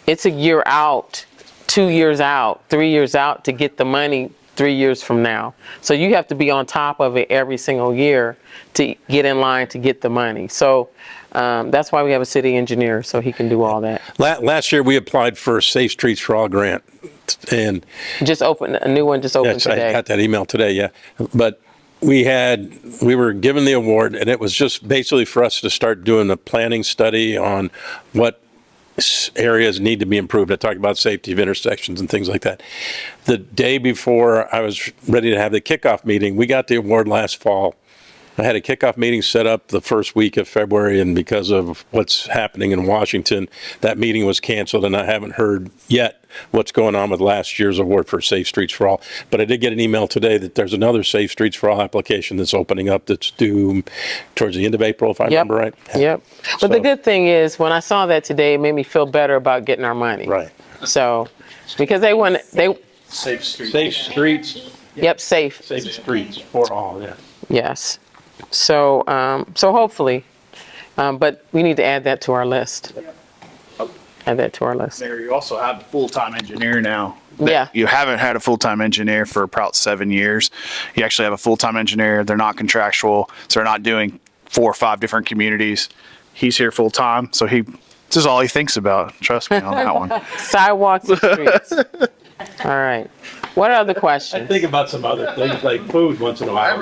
it's a year out, 2 years out, 3 years out to get the money 3 years from now. So you have to be on top of it every single year to get in line to get the money. So that's why we have a city engineer, so he can do all that. Last year, we applied for a Safe Streets for All grant. And just opened, a new one just opened today. I got that email today, yeah. But we were given the award, and it was just basically for us to start doing a planning study on what areas need to be improved. I talked about safety of intersections and things like that. The day before I was ready to have the kickoff meeting, we got the award last fall. I had a kickoff meeting set up the first week of February, and because of what's happening in Washington, that meeting was canceled, and I haven't heard yet what's going on with last year's award for Safe Streets for All. But I did get an email today that there's another Safe Streets for All application that's opening up that's due towards the end of April, if I remember right. Yep. But the good thing is, when I saw that today, it made me feel better about getting our money. Right. So, because they Safe Streets. Safe Streets. Yep, safe. Safe Streets for All, yeah. Yes. So, so hopefully, but we need to add that to our list. Add that to our list. Mayor, you also have a full-time engineer now. Yeah. You haven't had a full-time engineer for about 7 years. You actually have a full-time engineer. They're not contractual, so they're not doing 4 or 5 different communities. He's here full-time, so this is all he thinks about. Trust me on that one. Sidewalks and streets. All right. What other questions? I think about some other things like food once in a while.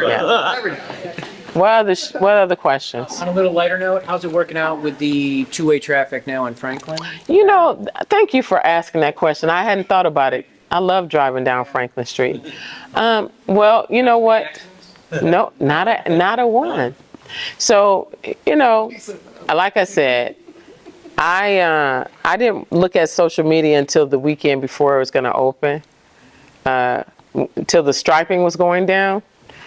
What other questions? On a little lighter note, how's it working out with the two-way traffic now on Franklin? You know, thank you for asking that question. I hadn't thought about it. I love driving down Franklin Street. Well, you know what? No, not a one. So, you know, like I said, I didn't look at social media until the weekend before it was going to open, till the striping was going down.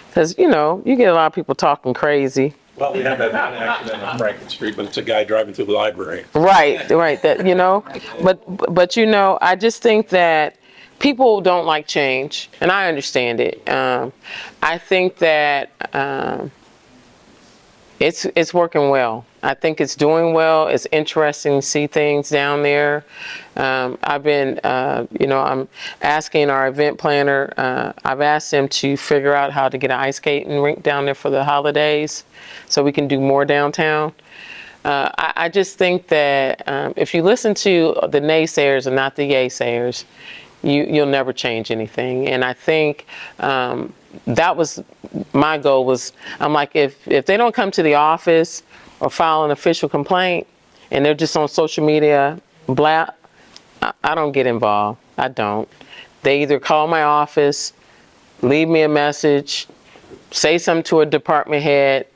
Because, you know, you get a lot of people talking crazy. Well, we have that one accident on Franklin Street, but it's a guy driving through the library. Right. That, you know, but you know, I just think that people don't like change, and I understand it. I think that it's working well. I think it's doing well. It's interesting to see things down there. I've been, you know, I'm asking our event planner, I've asked him to figure out how to get an ice skating rink down there for the holidays so we can do more downtown. I just think that if you listen to the naysayers and not the yaysayers, you'll never change anything. And I think that was my goal. Was I'm like, if they don't come to the office or file an official complaint, and they're just on social media, blah, I don't get involved. I don't. They either call my office, leave me a message, say something to a department head.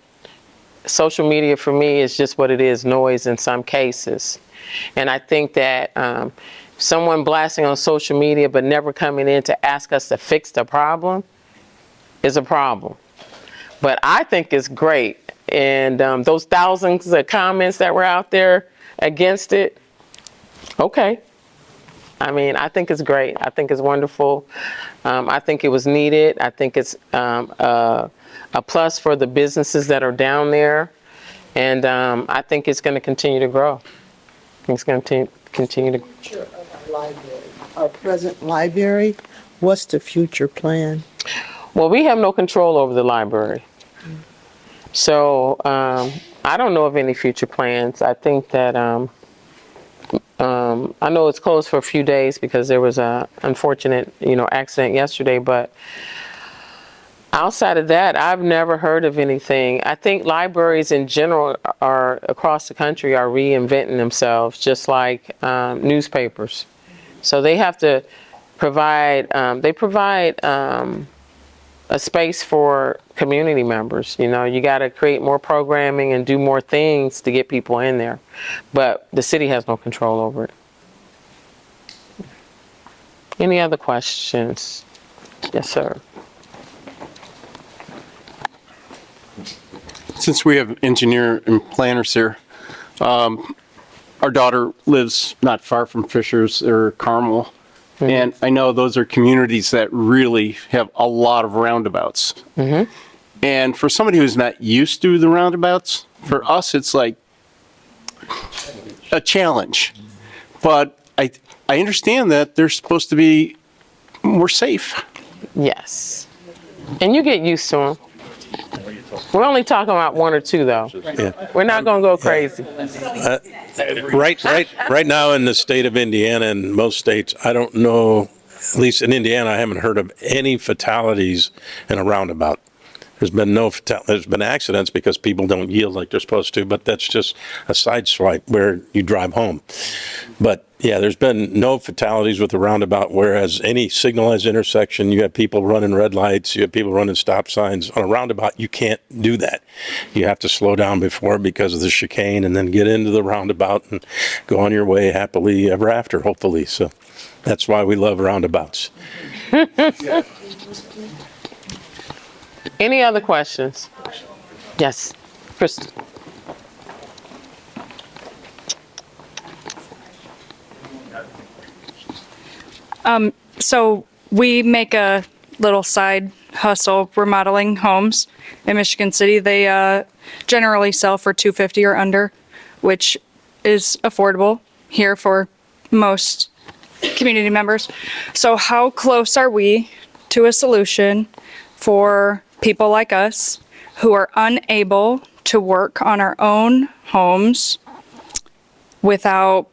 Social media for me is just what it is, noise in some cases. And I think that someone blasting on social media but never coming in to ask us to fix the problem is a problem. But I think it's great. And those thousands of comments that were out there against it, okay. I mean, I think it's great. I think it's wonderful. I think it was needed. I think it's a plus for the businesses that are down there. And I think it's going to continue to grow. It's going to continue to grow. Our present library, what's the future plan? Well, we have no control over the library. So I don't know of any future plans. I think that I know it's closed for a few days because there was a unfortunate, accident yesterday, but outside of that, I've never heard of anything. I think libraries in general are across the country are reinventing themselves, just like newspapers. So they have to provide, a space for community members. You got to create more programming and do more things to get people in there. But the city has no control over it. Any other questions? Yes, sir. Since we have engineer and planners here, our daughter lives not far from Fishers or Carmel. Mm-hmm. And I know those are communities that really have a lot of roundabouts. Mm-hmm. And for somebody who's not used to the roundabouts, for us, it's like a challenge. But I understand that they're supposed to be more safe. Yes. And you get used to them. We're only talking about one or two, though. Yeah. We're not going to go crazy. Right now in the state of Indiana and most states, I don't know, at least in Indiana, I haven't heard of any fatalities in a roundabout. There's been there's been accidents because people don't yield like they're supposed to, but that's just a side swipe where you drive home. But yeah, there's been no fatalities with the roundabout, whereas any signalized intersection, you have people running red lights, you have people running stop signs. On a roundabout, you can't do that. You have to slow down before because of the chicane and then get into the roundabout and go on your way happily ever after, hopefully. So that's why we love roundabouts. Any other questions? Yes, Kristen. So we make a little side hustle remodeling homes in Michigan City. They generally sell for $250 or under, which is affordable here for most community members. So how close are we to a solution for people like us who are unable to work on our own homes without,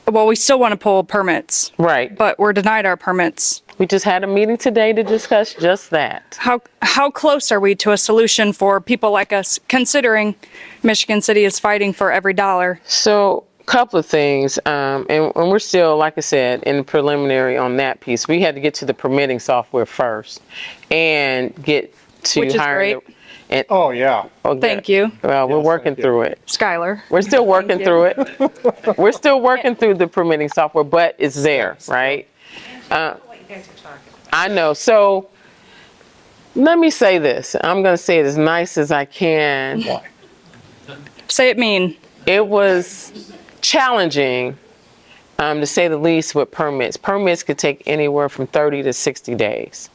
well, we still want to pull permits. Right. But we're denied our permits. We just had a meeting today to discuss just that. How close are we to a solution for people like us, considering Michigan City is fighting for every dollar? So, couple of things, and we're still, like I said, in preliminary on that piece. We had to get to the permitting software first and get to Which is hiring. great. Oh, yeah. Thank you. Well, we're working through it. Skylar. We're still working through it. We're still working through the permitting software, but it's there, right? I know. So let me say this. I'm going to say it as nice as I can. Say it mean. It was challenging, to say the least, with permits. Permits could take anywhere from 30 to 60 days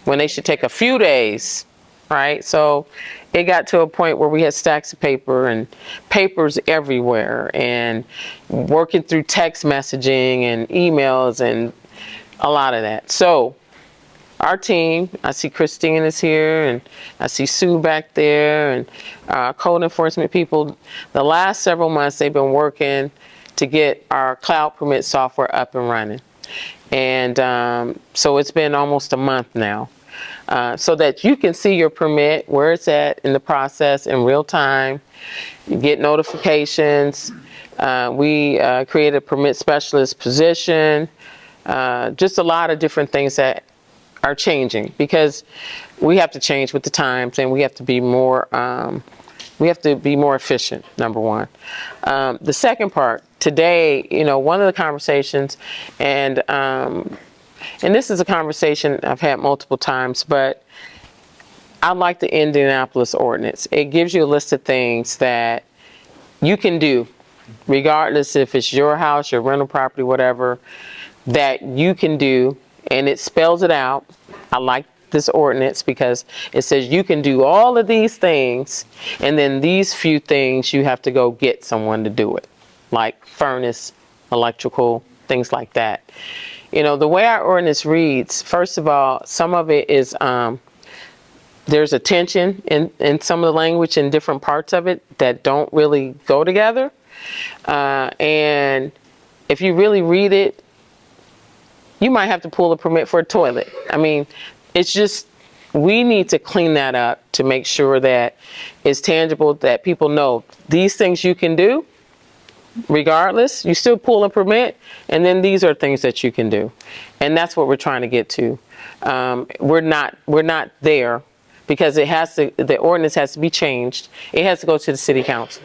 when they should take a few days, right? So it got to a point where we had stacks of paper and papers everywhere and working through text messaging and emails and a lot of that. So our team, I see Christine is here, and I see Sue back there, and code enforcement people. The last several months, they've been working to get our cloud permit software up and running. And so it's been almost a month now. So that you can see your permit, where it's at in the process in real time. You get notifications. We created a permit specialist position. Just a lot of different things that are changing because we have to change with the times, and we have to be more efficient, number one. The second part, today, one of the conversations, and this is a conversation I've had multiple times, but I like the Indianapolis ordinance. It gives you a list of things that you can do, regardless if it's your house, your rental property, whatever, that you can do, and it spells it out. I like this ordinance because it says you can do all of these things, and then these few things you have to go get someone to do it, like furnace, electrical, things like that. The way our ordinance reads, first of all, some of it is there's a tension in some of the language in different parts of it that don't really go together. And if you really read it, you might have to pull a permit for a toilet. I mean, it's just, we need to clean that up to make sure that it's tangible, that people know these things you can do regardless. You still pull a permit, and then these are things that you can do. And that's what we're trying to get to. We're not there because the ordinance has to be changed. It has to go to the city council.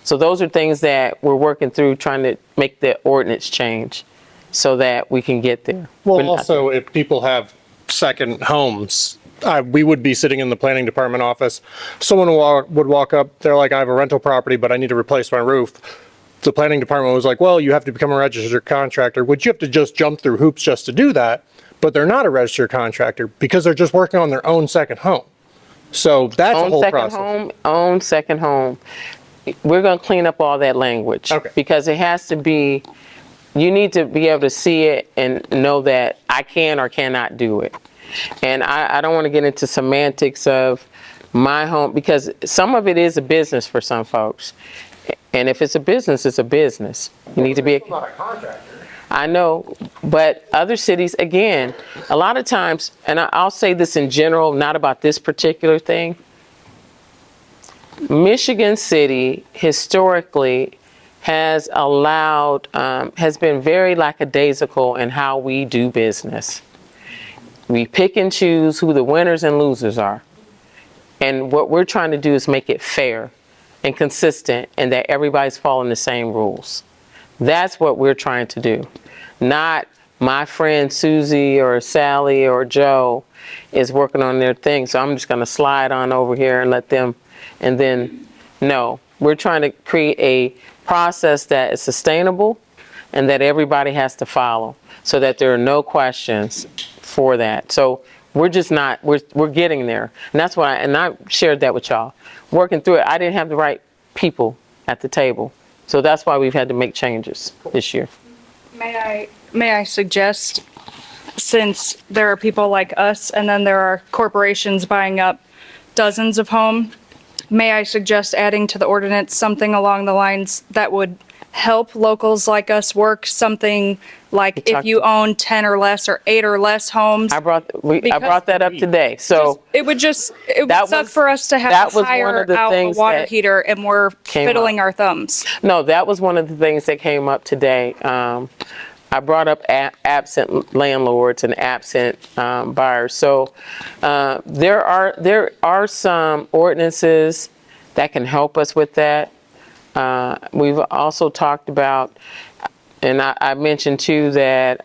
So those are things that we're working through, trying to make the ordinance change so that we can get there. Well, also, if people have second homes, we would be sitting in the planning department office. Someone would walk up, they're like, I have a rental property, but I need to replace my roof. The planning department was like, well, you have to become a registered contractor, which you have to just jump through hoops just to do that. But they're not a registered contractor because they're just working on their own second home. So that's a whole process. Own second home. We're going to clean up all that language. Okay. Because it has to be, you need to be able to see it and know that I can or cannot do it. And I don't want to get into semantics of my home, because some of it is a business for some folks. And if it's a business, it's a business. You need to be not a contractor. I know, but other cities, again, a lot of times, and I'll say this in general, not about this particular thing. Michigan City historically has been very lackadaisical in how we do business. We pick and choose who the winners and losers are. And what we're trying to do is make it fair and consistent, and that everybody's following the same rules. That's what we're trying to do. Not my friend Susie or Sally or Joe is working on their thing, so I'm just going to slide on over here and let them, and then, no. We're trying to create a process that is sustainable and that everybody has to follow so that there are no questions for that. So we're just not, we're getting there. And that's why, and I shared that with y'all. Working through it, I didn't have the right people at the table. So that's why we've had to make changes this year. May I suggest, since there are people like us and then there are corporations buying up dozens of homes, may I suggest adding to the ordinance something along the lines that would help locals like us work, something like if you own 10 or less or 8 or less homes. I brought that up today. So it would suck for us to have to hire out a water heater and we're fiddling our thumbs. No, that was one of the things that came up today. I brought up absent landlords and absent buyers. So there are some ordinances that can help us with that. We've also talked about, and I mentioned too that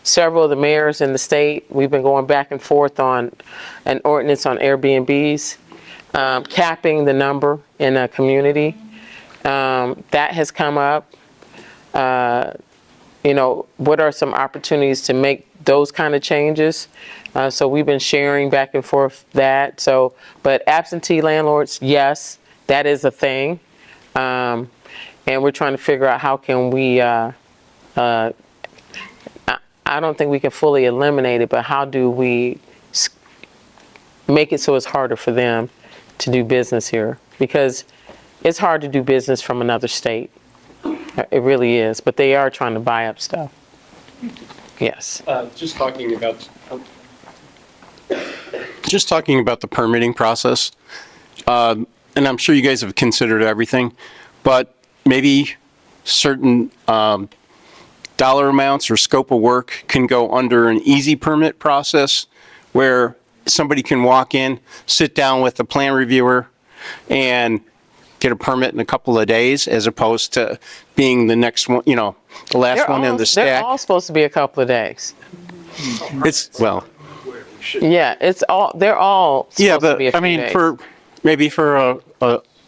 several of the mayors in the state, we've been going back and forth on an ordinance on Airbnbs, capping the number in a community. That has come up. What are some opportunities to make those kind of changes? So we've been sharing back and forth that. So, but absentee landlords, yes, that is a thing. And we're trying to figure out how can we, I I don't think we can fully eliminate it, but how do we make it so it's harder for them to do business here? Because it's hard to do business from another state. It really is, but they are trying to buy up stuff. Yes. Just talking about the permitting process, and I'm sure you guys have considered everything, but maybe certain dollar amounts or scope of work can go under an easy permit process where somebody can walk in, sit down with the plan reviewer, and get a permit in a couple of days, as opposed to being the next one, the last one in the They're stack. all supposed to be a couple of days. Well, Yeah, they're all yeah, supposed to be a but I few mean, days. for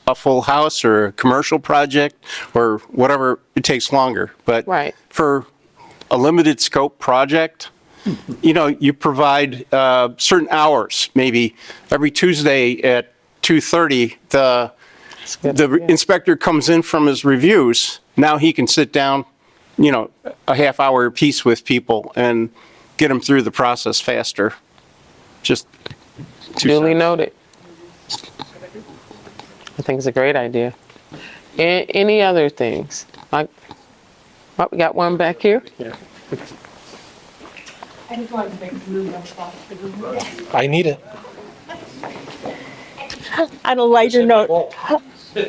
a full house or a commercial project or whatever, it takes longer. But Right. for a limited scope project, you provide certain hours. Maybe every Tuesday at 2:30, the inspector comes in from his reviews. Now he can sit down, a half hour piece with people and get them through the process faster. Just Duly noted. I think it's a great idea. Any other things? Like, we got one back here? I just wanted to make a move off the room. I need it. On a lighter note,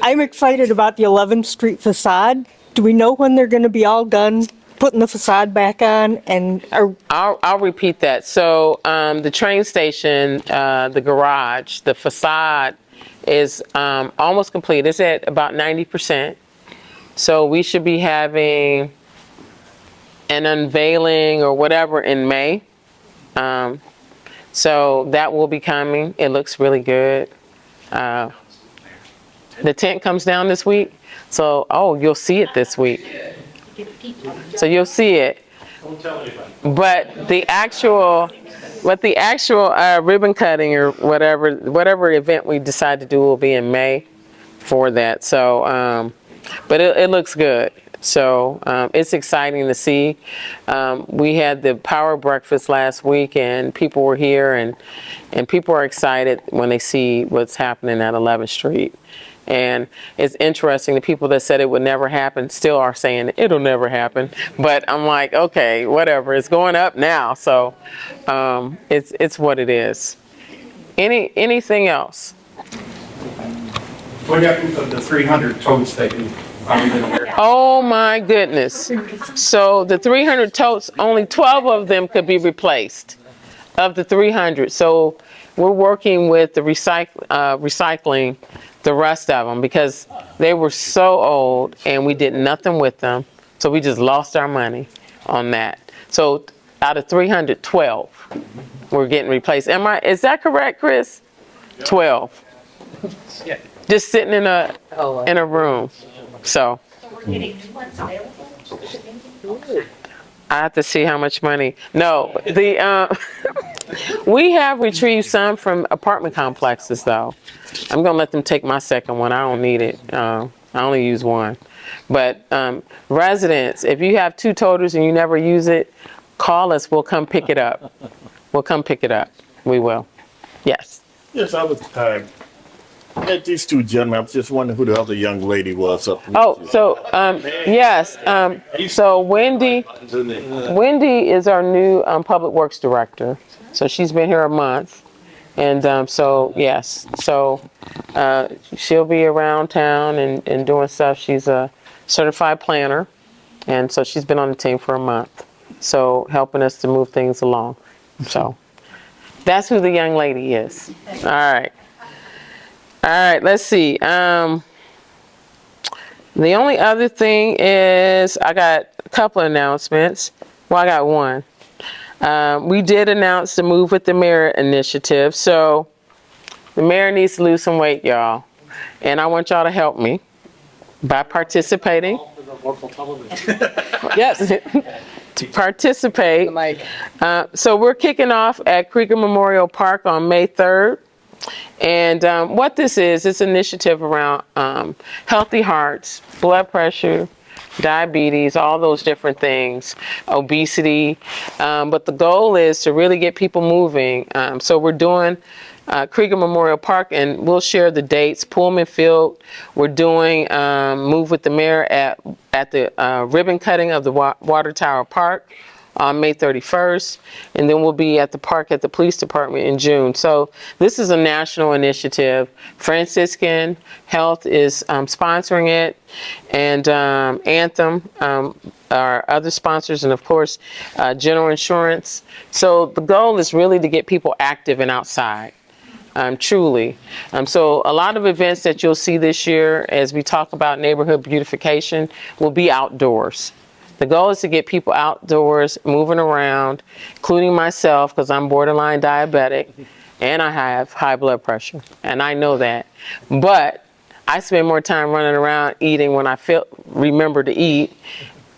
I'm excited about the 11th Street facade. Do we know when they're going to be all done putting the facade back on? And I'll repeat that. So the train station, the garage, the facade is almost complete. It's at about 90%. So we should be having an unveiling or whatever in May. So that will be coming. It looks really good. The tent comes down this week. So, you'll see it this week. So you'll see it. Don't tell anybody. But the actual ribbon cutting or whatever event we decide to do will be in May for that. So, but it looks good. So it's exciting to see. We had the power breakfast last week, and people were here, and people are excited when they see what's happening at 11th Street. And it's interesting, the people that said it would never happen still are saying it'll never happen. But I'm like, okay, whatever. It's going up now, so it's what it is. Anything else? What happened to the 300 totes that you found in there? Oh my goodness. So the 300 totes, only 12 of them could be replaced of the 300. So we're working with the recycling the rest of them because they were so old and we did nothing with them. So we just lost our money on that. So out of 312, we're getting replaced. Is that correct, Chris? 12. Yeah. Just sitting in a room. So We're getting new ones available? I have to see how much money. No, we have retrieved some from apartment complexes though. I'm gonna let them take my second one. I don't need it. I only use one. But residents, if you have 2 toters and you never use it, call us. We'll come pick it up. We'll come pick it up. We will. Yes. Yes, I was met these 2 gentlemen. I was just wondering who the other young lady was up there. Oh, so yes. So Wendy is our new public works director. So she's been here a month, and so yes. So she'll be around town and doing stuff. She's a certified planner, and so she's been on the team for a month. So helping us to move things along. So that's who the young lady is. All right. All right, let's see. The only other thing is I got a couple of announcements. Well, I got one. We did announce the Move with the Mayor initiative. So the mayor needs to lose some weight, y'all. And I want y'all to help me by participating. Yes, to participate. So we're kicking off at Krieger Memorial Park on May 3rd. And what this is, it's an initiative around healthy hearts, blood pressure, diabetes, all those different things, obesity. But the goal is to really get people moving. So we're doing Krieger Memorial Park, and we'll share the dates. Pullman Field, we're doing Move with the Mayor at the ribbon cutting of the Water Tower Park on May 31st, and then we'll be at the park at the police department in June. So this is a national initiative. Franciscan Health is sponsoring it, and Anthem, our other sponsors, and of course, General Insurance. So the goal is really to get people active and outside. Truly. So a lot of events that you'll see this year as we talk about neighborhood beautification will be outdoors. The goal is to get people outdoors, moving around, including myself, because I'm borderline diabetic and I have high blood pressure, and I know that. But I spend more time running around eating when I remember to eat,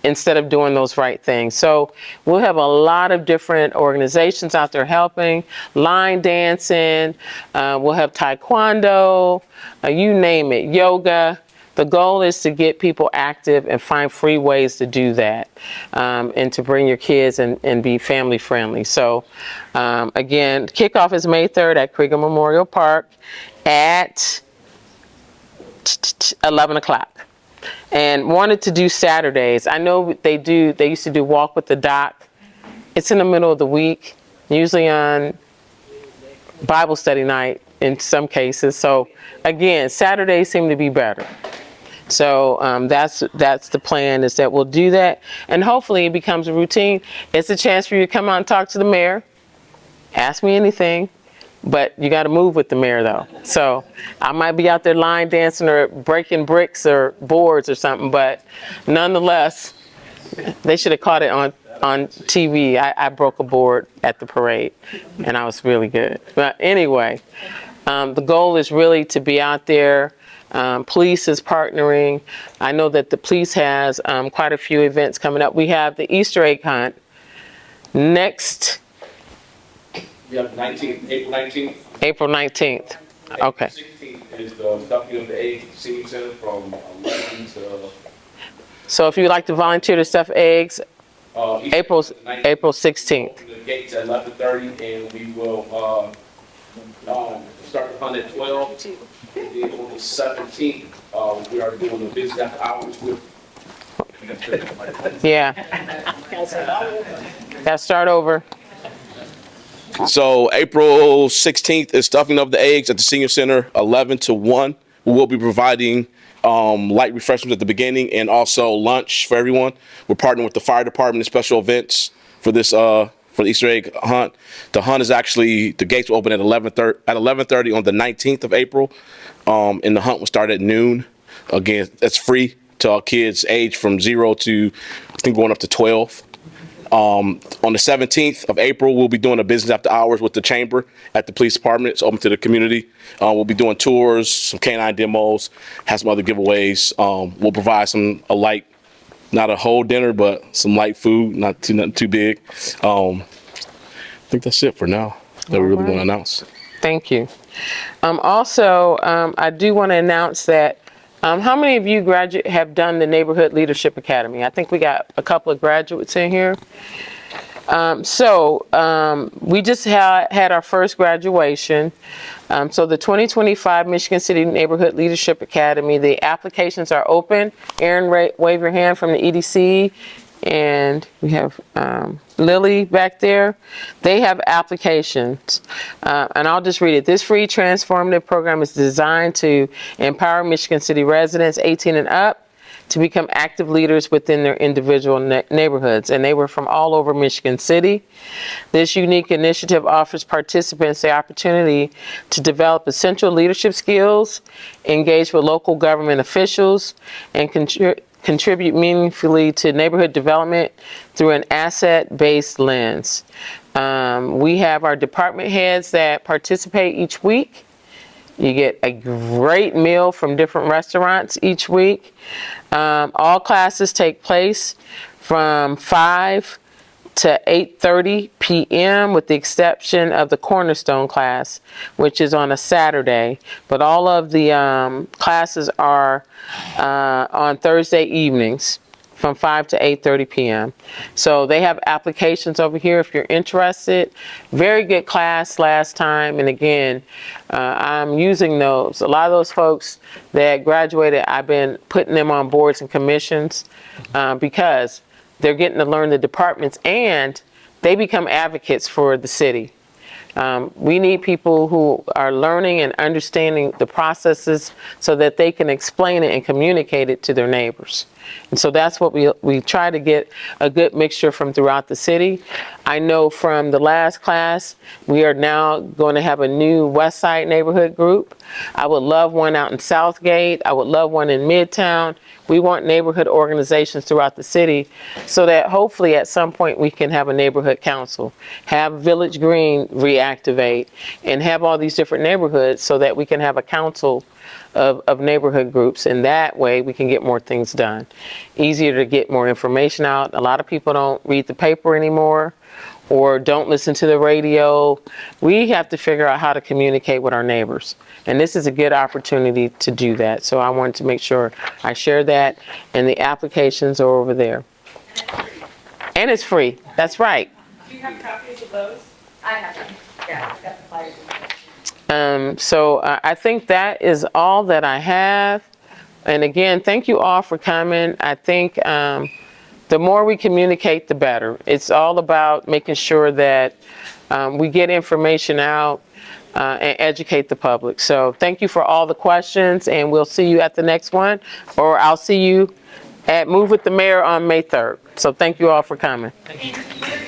instead of doing those right things. So we'll have a lot of different organizations out there helping, line dancing, we'll have taekwondo, you name it, yoga. The goal is to get people active and find free ways to do that, and to bring your kids and be family friendly. So again, kickoff is May 3rd at Krieger Memorial Park at 11 o'clock. And wanted to do Saturdays. I know they used to do Walk with the Doc. It's in the middle of the week, usually on Bible study night in some cases. So again, Saturdays seem to be better. So that's the plan, is that we'll do that. And hopefully it becomes a routine. It's a chance for you to come out and talk to the mayor. Ask me anything. But you got to move with the mayor, though. So I might be out there line dancing or breaking bricks or boards or something. But nonetheless, they should have caught it on TV. I broke a board at the parade, and I was really good. But anyway, the goal is really to be out there. Police is partnering. I know that the police has quite a few events coming up. We have the Easter egg hunt next. We have April 19th. April 19th. Okay. 16th is the stuffing of the eggs at the senior center from 11 to. So if you'd like to volunteer to stuff eggs, April 16th. The gates at 11:30, and we will start the hunt at 12. And then on the 17th, we are doing the business after hours with. Yeah. Gotta start over. So April 16th is stuffing of the eggs at the senior center, 11 to 1. We will be providing light refreshments at the beginning and also lunch for everyone. We're partnering with the fire department and special events for this for the Easter egg hunt. The hunt is actually, the gates will open at 11:30 on the 19th of April, and the hunt will start at noon. Again, that's free to our kids aged from 0 to I think going up to 12. On the 17th of April, we'll be doing a business after hours with the chamber at the police department. It's open to the community. We'll be doing tours, some canine demos, have some other giveaways. We'll provide a light, not a whole dinner, but some light food, nothing too big. I think that's it for now that we really want to announce. Thank you. Also, I do want to announce that how many of you have done the Neighborhood Leadership Academy? I think we got a couple of graduates in here. We just had our first graduation. So the 2025 Michigan City Neighborhood Leadership Academy, the applications are open. Aaron, wave your hand from the EDC. And we have Lily back there. They have applications. And I'll just read it. This free transformative program is designed to empower Michigan City residents 18 and up to become active leaders within their individual neighborhoods. And they were from all over Michigan City. This unique initiative offers participants the opportunity to develop essential leadership skills, engage with local government officials, and contribute meaningfully to neighborhood development through an asset-based lens. We have our department heads that participate each week. You get a great meal from different restaurants each week. All classes take place from 5 to 8:30 p.m. with the exception of the Cornerstone class, which is on a Saturday. But all of the classes are on Thursday evenings. from 5 to 8:30 p.m. So they have applications over here if you're interested. Very good class last time, and again, I'm using those. A lot of those folks that graduated, I've been putting them on boards and commissions because they're getting to learn the departments and they become advocates for the city. We need people who are learning and understanding the processes so that they can explain it and communicate it to their neighbors. And so that's what we try to get a good mixture from throughout the city. I know from the last class, we are now going to have a new West Side neighborhood group. I would love one out in Southgate. I would love one in Midtown. We want neighborhood organizations throughout the city so that hopefully at some point we can have a neighborhood council, have Village Green reactivate, and have all these different neighborhoods so that we can have a council of neighborhood groups, and that way we can get more things done. Easier to get more information out. A lot of people don't read the paper anymore or don't listen to the radio. We have to figure out how to communicate with our neighbors. And this is a good opportunity to do that. So I wanted to make sure I share that, and the applications are over there. And it's free. That's right. Do you have copies of those? I have them. Yeah, I've got the flyers. So I think that is all that I have. And again, thank you all for coming. I think the more we communicate, the better. It's all about making sure that we get information out and educate the public. So thank you for all the questions, and we'll see you at the next one, or I'll see you at Move with the Mayor on May 3rd. So thank you all for coming. Thank you.